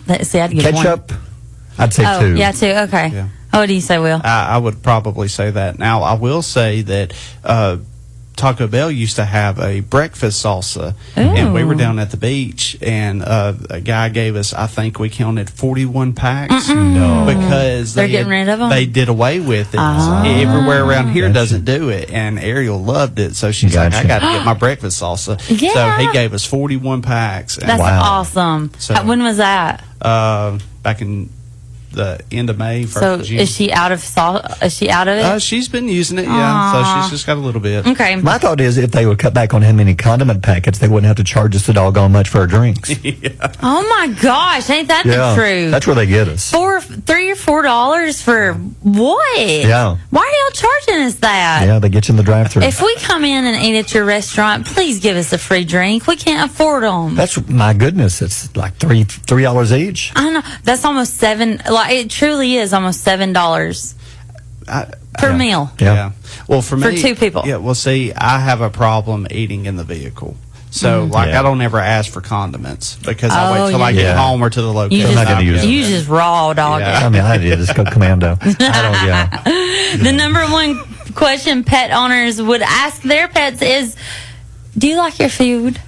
Let's see, I'd give Ketchup, one. I'd say 2. Yeah, 2. Okay. Yeah. What do you say, Will? I would probably say that. Now, I will say that Taco Bell used to have a breakfast salsa, and we were down at the beach, and a guy gave us, I think we counted 41 packs. No. Because They're getting rid of 'em? They did away with it. Everywhere around here doesn't do it, and Ariel loved it, so she's like, I got to get my breakfast salsa. Yeah. So he gave us 41 packs. And, That's awesome. So- When was that? back in the end of May, 1st So of June. is she out of salt? Is she out of it? She's been using it, yeah. Aw. So she's just got a little bit. Okay. My thought is if they would cut back on how many condiment packets, they wouldn't have to charge us a doggone much for our drinks. Oh my gosh, ain't that the truth? That's where they get us. $3 or $4 for what? Yeah. Why are y'all charging us that? Yeah, they get you in the drive-thru. If we come in and eat at your restaurant, please give us a free drink. We can't afford them. That's, my goodness, it's like $3 each. I know. That's almost $7. Like it truly is almost $7 per meal. Yeah. Well, for For me, 2 people. Yeah. Well, see, I have a problem eating in the vehicle. So, Yeah. I don't ever ask for condiments because I Oh, wait till I you- get home or to the You location. I'm not gonna use it. just raw dog Yeah. it. I mean, I did. Just go commando. I don't, yeah. The number one question pet owners would ask their pets is, do you like your food?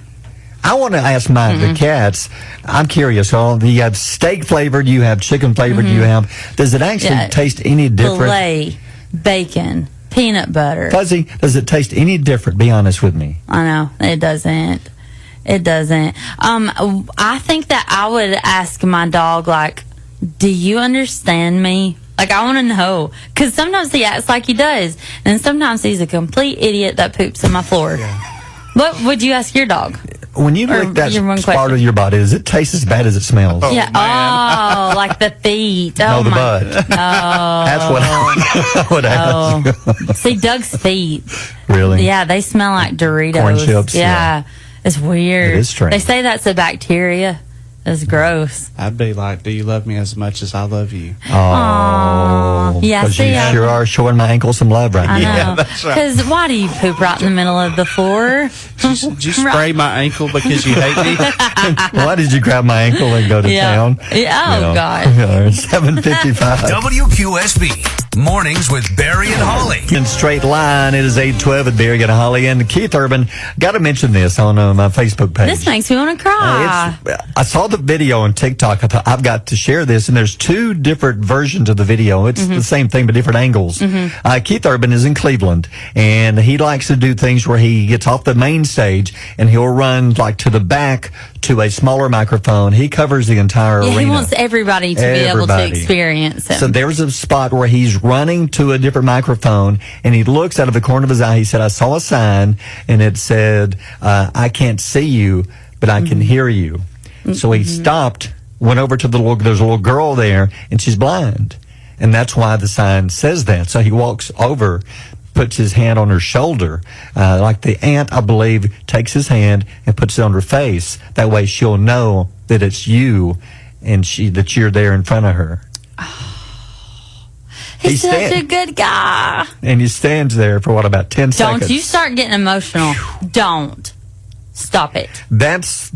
I want to ask mine, the cats. I'm curious. So you have steak flavored, you have chicken flavored, you have. Does it actually Yeah. taste any different? Filet, bacon, peanut butter. Fuzzy, does it taste any different? Be honest with me. I know it doesn't. It doesn't. I think that I would ask my dog, like, do you understand me? Like, I want to know. Because sometimes he acts like he does. And sometimes he's a complete idiot that poops on my floor. What would you ask your dog? When you Or lick that your one part question. of your body, does it taste as bad as it smells? Yeah. Oh, like the feet. Oh, No, the my. butt. Oh. That's what I would ask. See, Doug's feet. Really? Yeah, they smell like Doritos. Corn chips, Yeah. It's weird. It is strange. They say that's a bacteria. It's gross. I'd be like, do you love me as much as I love you? Oh. Yeah, Because see, you sure are showing my ankle some love right I now. know. Because why do you poop right in the middle of the floor? Did you spray my ankle because you hate me? Why did you grab my ankle and go to Yeah. town? Yeah, oh, God. 7:55. WQSB Mornings with Barry and Holly. In straight line, it is 8:12 at Barry and Holly. And Keith Urban, got to mention this on my Facebook page. This makes me want to cry. I saw the video on TikTok. I thought, I've got to share this. And there's 2 different versions of the video. It's the same thing, but different angles. Keith Urban is in Cleveland, and he likes to do things where he gets off the main stage and he'll run like to the back to a smaller microphone. He covers the entire Yeah, arena. he wants everybody to be able to Everybody. experience him. So there's a spot where he's running to a different microphone, and he looks out of the corner of his eye. He said, I saw a sign, and it said, I can't see you, but I can hear you. So he stopped, went over to there's a little girl there, and she's blind. And that's why the sign says that. So he walks over, puts his hand on her shoulder, like the aunt, I believe, takes his hand and puts it on her face. That way she'll know that it's you and that you're there in front of her. He's such a good guy. And he stands there for about 10 seconds. Don't you start getting emotional. Don't. Stop it. That's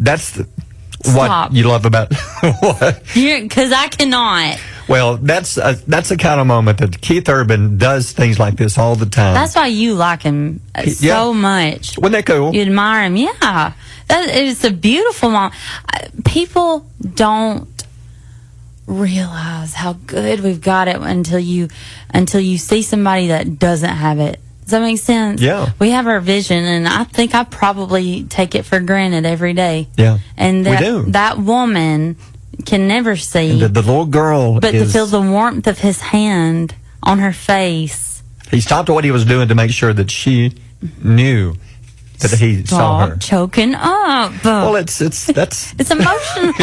what you love about what? Because I cannot. Well, that's the kind of moment that Keith Urban does things like this all the time. That's why you like him so much. Wasn't that cool? You admire him, yeah. It's a beautiful moment. People don't realize how good we've got it until you see somebody that doesn't have it. Does that make sense? Yeah. We have our vision, and I think I probably take it for granted every day. Yeah. And we do. That woman can never see. And the little girl But to feel the warmth of his hand on her face. He stopped what he was doing to make sure that she knew that he saw her. Choking up. Well, it's emotional.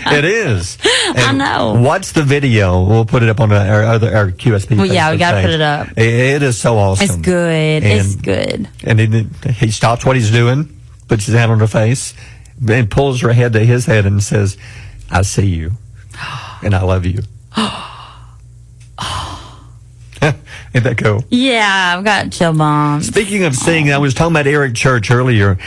It is. And I know. Watch the video. We'll put it up on our QSP. Well, yeah, we got to page. put it up. It is so awesome. It's good. It's good. And he stops what he's doing, puts his hand on her face, and pulls her head to his head and says, "I see you, and I love you." Isn't that cool? Yeah, I've got chill bumps. Speaking of seeing, I was talking about Eric Church earlier.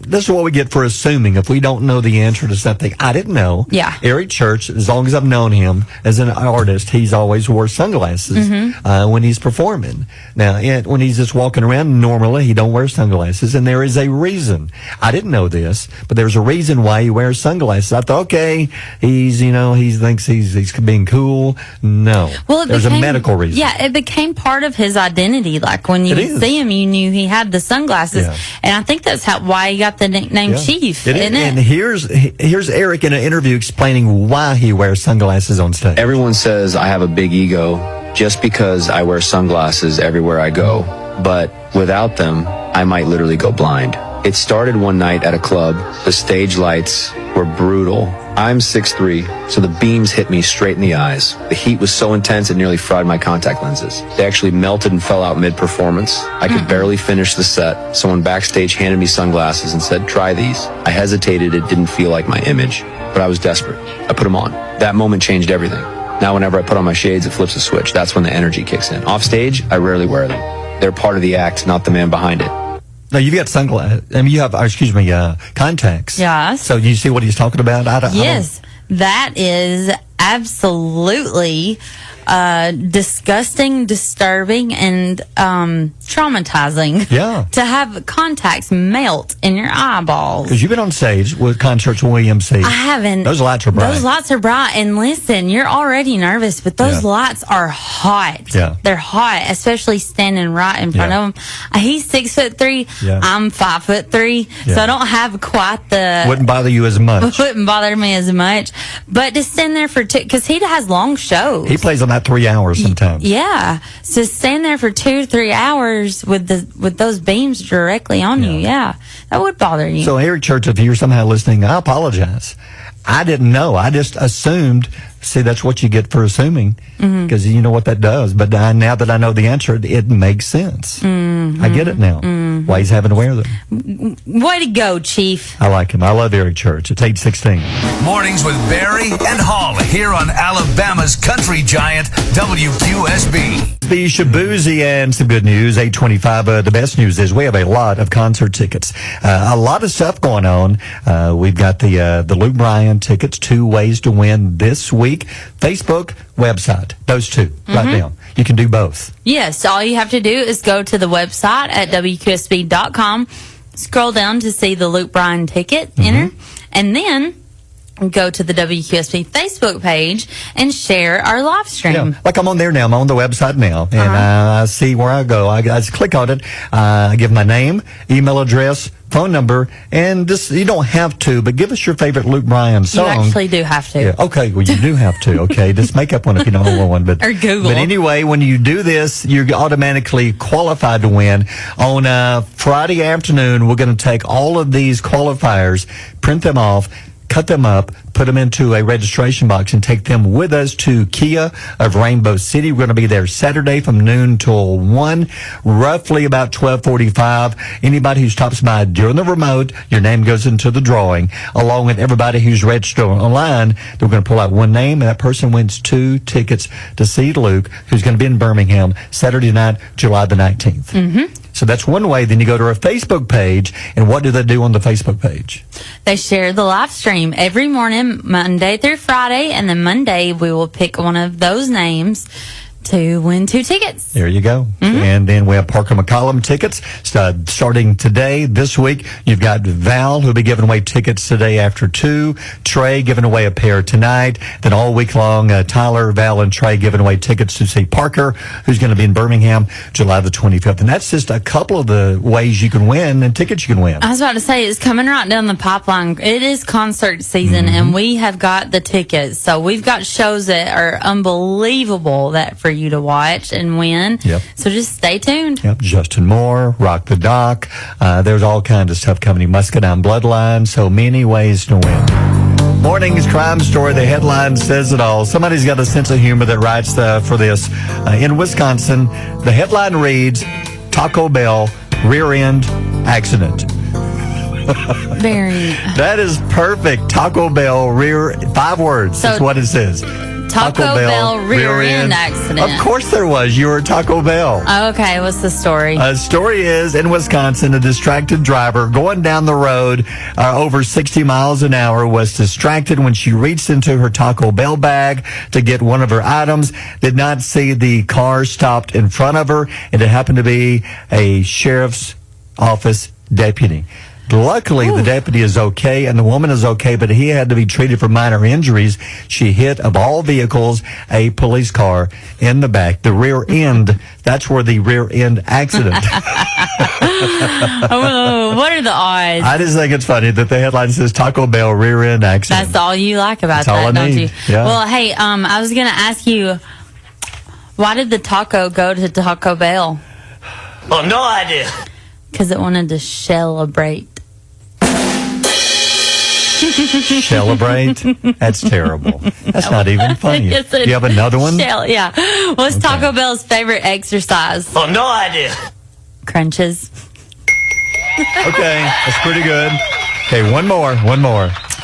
This is what we get for assuming if we don't know the answer to something. I didn't know. Yeah. Eric Church, as long as I've known him as an artist, he's always wore sunglasses when he's performing. Now, when he's just walking around, normally he don't wear sunglasses, and there is a reason. I didn't know this, but there's a reason why he wears sunglasses. I thought, okay, he thinks he's being cool. No. Well, there's a medical reason. Yeah, it became part of his identity. Like when you see him, you knew he had the sunglasses, and I think that's why he got the nickname Chief. Isn't it? And here's Eric in an interview explaining why he wears sunglasses on stage. Everyone says I have a big ego just because I wear sunglasses everywhere I go, but without them, I might literally go blind. It started one night at a club. The stage lights were brutal. I'm 6'3", so the beams hit me straight in the eyes. The heat was so intense it nearly fried my contact lenses. They actually melted and fell out mid-performance. I could barely finish the set. Someone backstage handed me sunglasses and said, "Try these." I hesitated. It didn't feel like my image, but I was desperate. I put them on. That moment changed everything. Now whenever I put on my shades, it flips a switch. That's when the energy kicks in. Off stage, I rarely wear them. They're part of the act, not the man behind it. No, you've got sunglasses. I mean, you have, contacts. Yes. So you see what he's talking about? Yes. That is absolutely disgusting, disturbing, and traumatizing. Yeah. To have contacts melt in your eyeballs. Because you've been on stage with concerts with EMC. I haven't. Those lights are bright. Those lights are bright. And listen, you're already nervous, but those lights are hot. Yeah. They're hot, especially standing right in front of him. He's 6'3". Yeah. I'm 5'3". So I don't have quite the... Wouldn't bother you as much. Wouldn't bother me as much. But to stand there for because he has long shows. He plays on that 3 hours sometimes. Yeah. So stand there for 2 to 3 hours with those beams directly on you. Yeah. That would bother you. So Eric Church, if you're somehow listening, I apologize. I didn't know. I just assumed. See, that's what you get for assuming, because you know what that does. But now that I know the answer, it makes sense. I get it now. Why he's having to wear them. Way to go, Chief. I like him. I love Eric Church. It's 8:16. Mornings with Barry and Holly here on Alabama's country giant WQSB. The Shabuzi and some good news. 8:25. The best news is we have a lot of concert tickets. A lot of stuff going on. We've got the Luke Bryan tickets. 2 ways to win this week. Facebook, website. Those two right now. You can do both. Yes. All you have to do is go to the website at WQSB.com. Scroll down to see the Luke Bryan ticket. Enter. And then go to the WQSB Facebook page and share our live stream. Yeah, like I'm on there now. I'm on the website now, and I see where I go. I just click on it. I give my name, email address, phone number, and just, you don't have to, but give us your favorite Luke Bryan song. You actually do have to. Yeah, okay, well, you do have to. Okay, just make up one if you don't know one. But, or Google. But anyway, when you do this, you're automatically qualified to win. On Friday afternoon, we're going to take all of these qualifiers, print them off, cut them up, put them into a registration box, and take them with us to Kia of Rainbow City. We're going to be there Saturday from noon till 1, roughly about 12:45. Anybody who stops by during the remote, your name goes into the drawing, along with everybody who's registered online. We're going to pull out one name, and that person wins 2 tickets to see Luke, who's going to be in Birmingham Saturday night, July the 19th. Mm-hmm. So that's one way. Then you go to our Facebook page, and what do they do on the Facebook page? They share the live stream every morning, Monday through Friday, and then Monday we will pick one of those names to win 2 tickets. There you go. Mm-hmm. And then we have Parker McCollum tickets starting today, this week. You've got Val, who'll be giving away tickets today after 2. Trey giving away a pair tonight. Then all week long, Tyler, Val, and Trey giving away tickets to see Parker, who's going to be in Birmingham July the 25th. And that's just a couple of the ways you can win and tickets you can win. I was about to say, it's coming right down the pipeline. It is concert season, and we have got the tickets. So we've got shows that are unbelievable that for you to watch and win. Yep. So just stay tuned. Yep. Justin Moore, Rock the Dock. There's all kinds of stuff coming. Muscadine Bloodline. So many ways to win. Morning's crime story. The headline says it all. Somebody's got a sense of humor that writes for this. In Wisconsin, the headline reads, Taco Bell rear end accident. Very. That is perfect. Taco Bell 5 words. So, that's what it says. Taco Bell rear end accident. Of course there was. You were Taco Bell. Okay, what's the story? The story is, in Wisconsin, a distracted driver going down the road over 60 miles an hour was distracted when she reached into her Taco Bell bag to get one of her items, did not see the car stopped in front of her, and it happened to be a sheriff's office deputy. Luckily, the deputy is okay, and the woman is okay, but he had to be treated for minor injuries. She hit, of all vehicles, a police car in the back. The rear end, that's where the rear end accident. Oh, what are the odds? I just think it's funny that the headline says Taco Bell rear end accident. That's all you like about That's all that, I don't need. you? Yeah. Well, hey, I was going to ask you, why did the taco go to Taco Bell? Oh, no idea. Because it wanted to celebrate. Celebrate? That's terrible. That's not even funny. Yes, Do you have another one? Yeah. What's Taco Bell's favorite exercise? Oh, no idea. Crunches. Okay, that's pretty good. Okay, one more.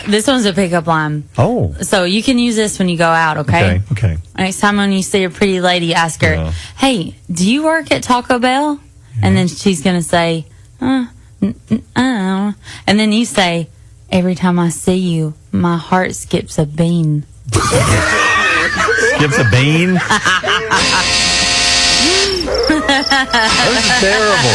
This one's a pickup line. Oh. So you can use this when you go out, okay? Okay. Next time when you see a pretty lady, ask her, Yeah. hey, do you work at Taco Bell? And then she's going to say, I don't know. And then you say, every time I see you, my heart skips a bean. Skips a bean? That's terrible.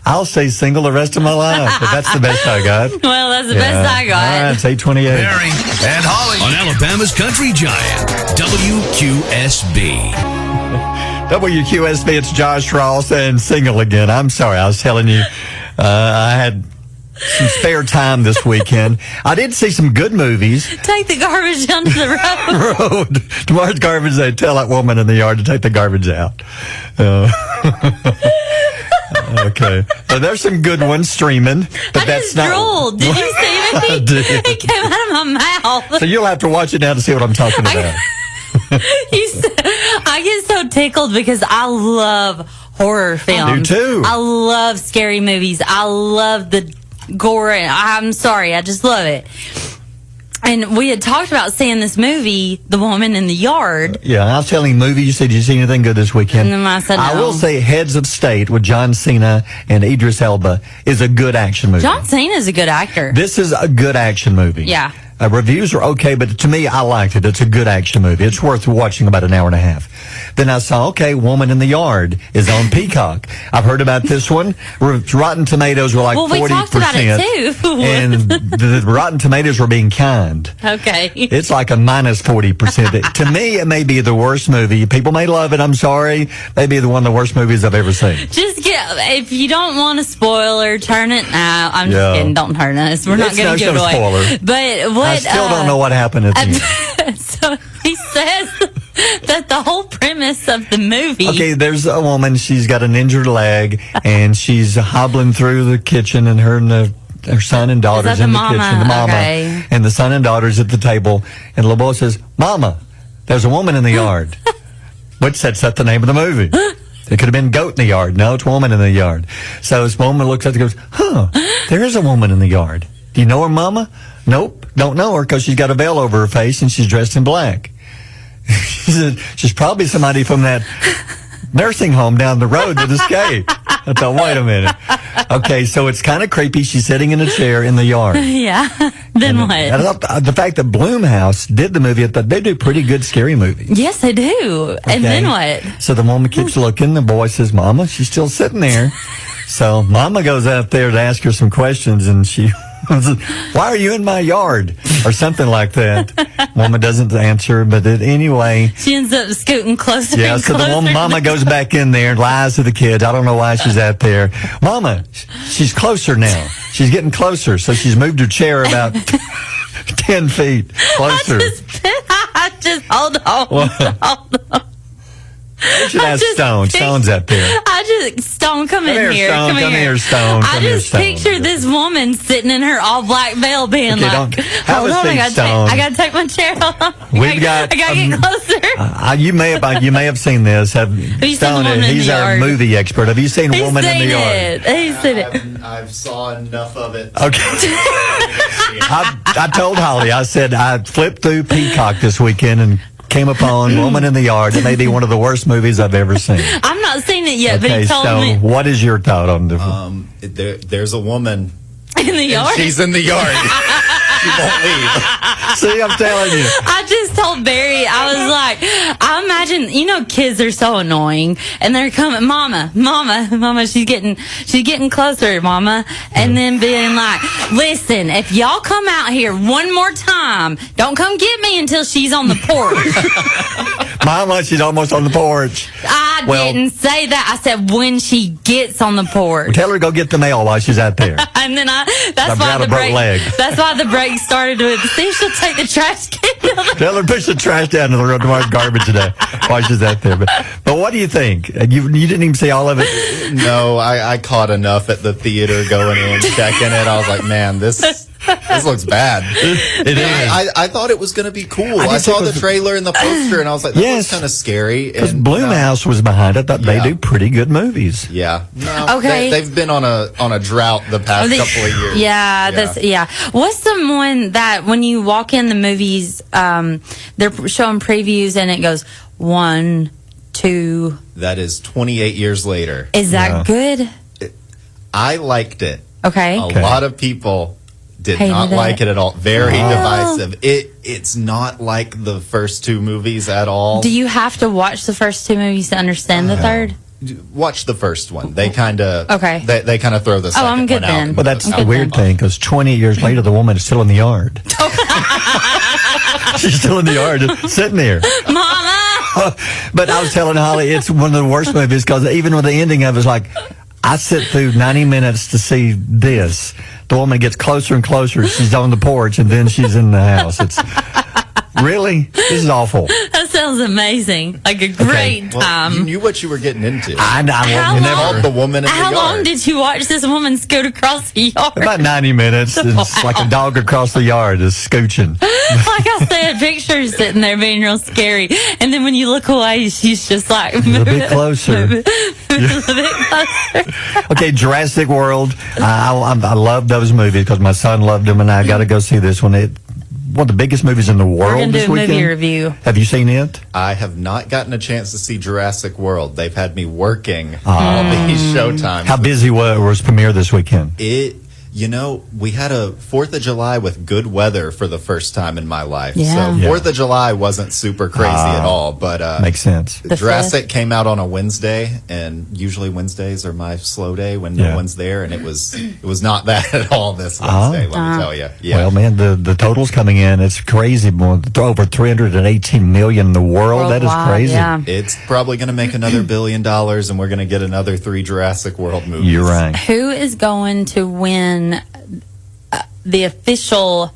I'll stay single the rest of my life, but that's the best I got. Well, that's the best I got. All right, it's 8:28. Barry and Holly on Alabama's Country Giant, WQSB. WQSB, it's Josh Ross and single again. I'm sorry, I was telling you, I had some spare time this weekend. I did see some good movies. Take the garbage down to the road. Tomorrow's garbage day. Tell that woman in the yard to take the garbage out. Okay. So there's some good ones streaming, but that's not. Drooled. Did you see me? It came out of my mouth. So you'll have to watch it now to see what I'm talking about. I get so tickled because I love horror films. I do too. I love scary movies. I love the gore. I'm sorry, I just love it. And we had talked about seeing this movie, The Woman in the Yard. Yeah, I was telling movie. You said, did you see anything good this weekend? And then I said, I no. will say Heads of State with John Cena and Idris Elba is a good action movie. John Cena's a good actor. This is a good action movie. Yeah. Reviews are okay, but to me, I liked it. It's a good action movie. It's worth watching about an hour and a half. Then I saw, okay, Woman in the Yard is on Peacock. I've heard about this one. Rotten Tomatoes were like 40%. Well, we talked about it too. And the Rotten Tomatoes were being kind. Okay. It's like a minus 40%. To me, it may be the worst movie. People may love it. I'm sorry. Maybe one of the worst movies I've ever seen. Just if you don't want a spoiler, turn it out. I'm just kidding. Don't turn us. We're not going to give it away. Spoiler. But what? I still don't know what happened at the end. So he says that the whole premise of the movie. Okay, there's a woman. She's got an injured leg, and she's hobbling through the kitchen, and her and the her son and daughter's in the kitchen, the mama, okay. and the son and daughter's at the table, and little boy says, "Mama, there's a woman in the yard," which sets up the name of the movie. It could have been goat in the yard. No, it's woman in the yard. So this woman looks up and goes, "Huh, there is a woman in the yard. Do you know her, Mama?" "Nope, don't know her because she's got a veil over her face and she's dressed in black." She said, "She's probably somebody from that nursing home down the road that escaped." I thought, wait a minute. Okay, so it's kind of creepy. She's sitting in a chair in the yard. Yeah. Then what? The fact that Blumhouse did the movie, I thought they do pretty good scary movies. Yes, they do. Okay. And then what? So the woman keeps looking. The boy says, "Mama," she's still sitting there. So Mama goes out there to ask her some questions, and she says, "Why are you in my yard?" or something like that. Woman doesn't answer, but anyway. She ends up scooting closer. Yeah, and so the closer. Mama goes back in there and lies to the kids. I don't know why she's out there. "Mama, she's closer now. She's getting closer." So she's moved her chair about 10 feet closer. I just hold on. You should ask Stone. Stone's up there. Stone, come in here. Stone, come here, Stone. I just picture this woman sitting in her all black veil being Okay, like, have a seat, Stone. I gotta take my chair off. We've got. I gotta get closer. You may have seen this. Have you seen Stone, The Woman in he's the our Yard? movie expert. Have you seen Woman in the Yard? He's seen it. I've saw enough of it. Okay. I told Holly, I said I flipped through Peacock this weekend and came upon Woman in the Yard. It may be one of the worst movies I've ever seen. I've not seen it yet, but Okay, he told so me what is your thought on the There's a woman in the yard. She's in the yard. She won't leave. See, I'm telling you. I just told Barry, I was like, I imagine, kids are so annoying, and they're coming, Mama, she's getting closer, Mama, and then being like, listen, if y'all come out here one more time, don't come get me until she's on the porch. Mama, she's almost on the porch. I didn't say that. I said when she gets on the porch. Tell her to go get the mail while she's out there. And then that's I've why got the a broke break. leg. That's why the break started with. See if she'll take the trash can. Tell her to push the trash down to the road tomorrow's garbage today while she's out there. But what do you think? You didn't even see all of it? No, I caught enough at the theater going in, checking it. I was like, man, this looks bad. It is. I thought it was going to be cool. I saw the trailer and the poster, and I was like, that was kind of scary. Because Blumhouse was behind it. They do pretty good movies. Yeah. No, Okay. They've been on a drought the past couple of years. Yeah. What's the one that when you walk in the movies, they're showing previews and it goes 1, 2. That is 28 years later. Is that good? I liked it. Okay. A lot of people did Hated not like it at all. Very Oh. divisive. It's not like the first two movies at all. Do you have to watch the first 2 movies to understand the third? Watch the first one. They kind of Okay. They kind of throw the second I'm good one out. then. But that's the weird thing, because 20 years later, the woman is still in the yard. She's still in the yard, just sitting there. Mama! But I was telling Holly, it's one of the worst movies, because even with the ending of it, it's like, I sit through 90 minutes to see this. The woman gets closer and closer. She's on the porch, and then she's in the house. It's really, this is awful. That sounds amazing. Like a great time. You knew what you were getting into. I How long- Called the woman in How the yard. long did you watch this woman scoot across the yard? About 90 minutes. It's like a dog across the yard is scooching. Like I said, picture her sitting there being real scary, and then when you look away, she's just like A bit closer. a bit closer. Okay, Jurassic World. I love those movies because my son loved them, and I got to go see this one. One of the biggest movies in the world We're gonna this do a weekend. movie review. Have you seen it? I have not gotten a chance to see Jurassic World. They've had me working all these showtimes. How busy was premiere this weekend? We had a 4th of July with good weather for the first time in my life. Yeah. So 4th of July wasn't super crazy at all, but Makes sense. Jurassic came out on a Wednesday, and usually Wednesdays are my slow day when no one's there, and it was not that at all this Wednesday, let me tell you. Yeah. Well, man, the totals coming in, it's crazy. Over 318 million in the world. That is Worldwide, crazy. yeah. It's probably going to make another $1 billion, and we're going to get another 3 Jurassic World movies. You're right. Who is going to win the official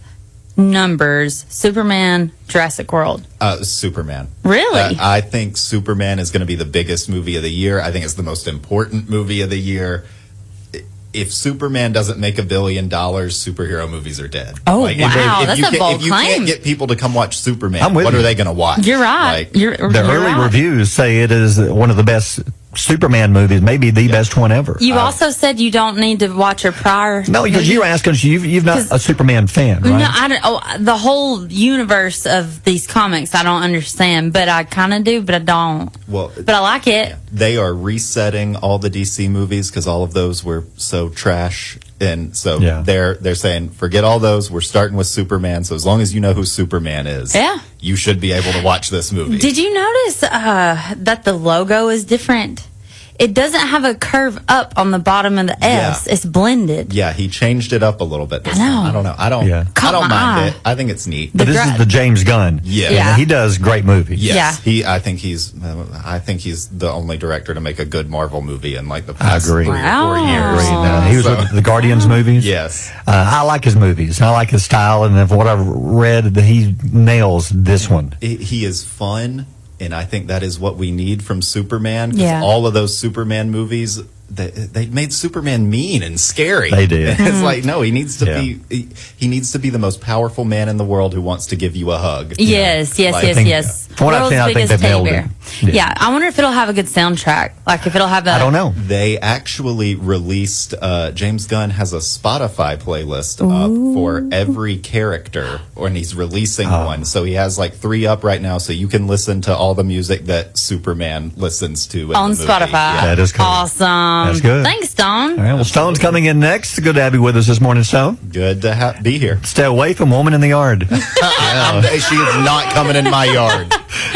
numbers? Superman, Jurassic World. Superman. Really? I think Superman is going to be the biggest movie of the year. I think it's the most important movie of the year. if Superman doesn't make $1 billion, superhero movies are dead. Oh, wow. That's a bold If you claim. can't get people to come watch Superman, with what you. are they going to watch? You're right. You're The early right. reviews say it is one of the best Superman movies, maybe the best one ever. You also said you don't need to watch your prior. No, because you're asking us, you've not a Superman fan, right? No, I don't. Oh, the whole universe of these comics, I don't understand, but I kind of do, but I don't. Well, but I like it. They are resetting all the DC movies because all of those were so trash, and so they're saying forget all those. We're starting with Superman. So as long as you know who Superman is, you should be able to watch this movie. Did you notice that the logo is different? It doesn't have a curve up on the bottom of the S. It's blended. Yeah, he changed it up a little bit. This I know. time. I don't know. I don't Caught my mind eye. it. I think it's neat. But this is the James Gunn. Yeah. He does great movies. Yes. I think he's the only director to make a good Marvel movie in like the past 3 or 4 years. He was with the Guardians movies. Yes. I like his movies. I like his style, and of what I've read, he nails this one. He is fun. And I think that is what we need from Superman. 'Cause Yeah. all of those Superman movies, they made Superman mean and scary. They did. It's like, no, he needs to be. He needs to be the most powerful man in the world who wants to give you a hug. Yes. From what I've seen, I think they've nailed it. Yeah, I wonder if it'll have a good soundtrack. Like if it'll have a. I don't know. They actually released. James Gunn has a Spotify playlist up for every character, and he's releasing one. So he has like 3 up right now, so you can listen to all the music that Superman listens to in on the movie. Spotify. Yeah. That is cool. Awesome. That's good. Thanks, Stone. All right, well, Stone's coming in next. Good to have you with us this morning, Stone. Good to be here. Stay away from Woman in the Yard. She is not coming in my yard.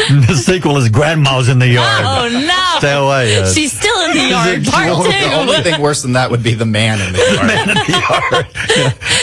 The sequel is Grandma's in the Yard. Oh no! Stay away. She's still in the yard. Part The only 2. thing worse than that would be the man in the yard. Man in the Yard.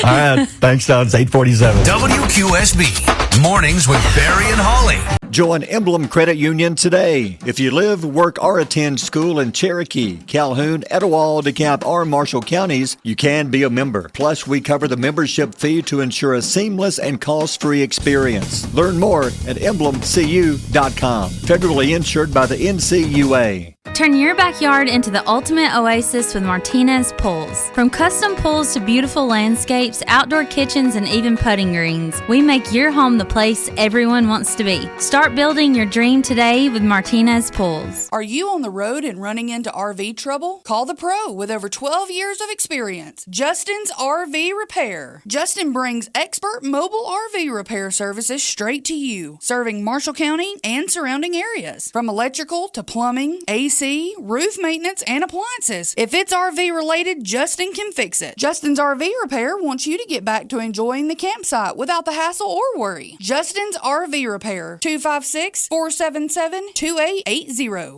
All right, thanks, Stone. It's 8:47. WQSB Mornings with Barry and Holly. Join Emblem Credit Union today. If you live, work, or attend school in Cherokee, Calhoun, Etowah, DeKalb, or Marshall counties, you can be a member. Plus, we cover the membership fee to ensure a seamless and cost-free experience. Learn more at emblemcu.com. Federally insured by the NCUA. Turn your backyard into the ultimate oasis with Martinez Pools. From custom pools to beautiful landscapes, outdoor kitchens, and even putting greens, we make your home the place everyone wants to be. Start building your dream today with Martinez Pools. Are you on the road and running into RV trouble? Call the pro with over 12 years of experience, Justin's RV Repair. Justin brings expert mobile RV repair services straight to you, serving Marshall County and surrounding areas. From electrical to plumbing, AC, roof maintenance, and appliances. If it's RV related, Justin can fix it. Justin's RV Repair wants you to get back to enjoying the campsite without the hassle or worry. Justin's RV Repair, 256-477-2880.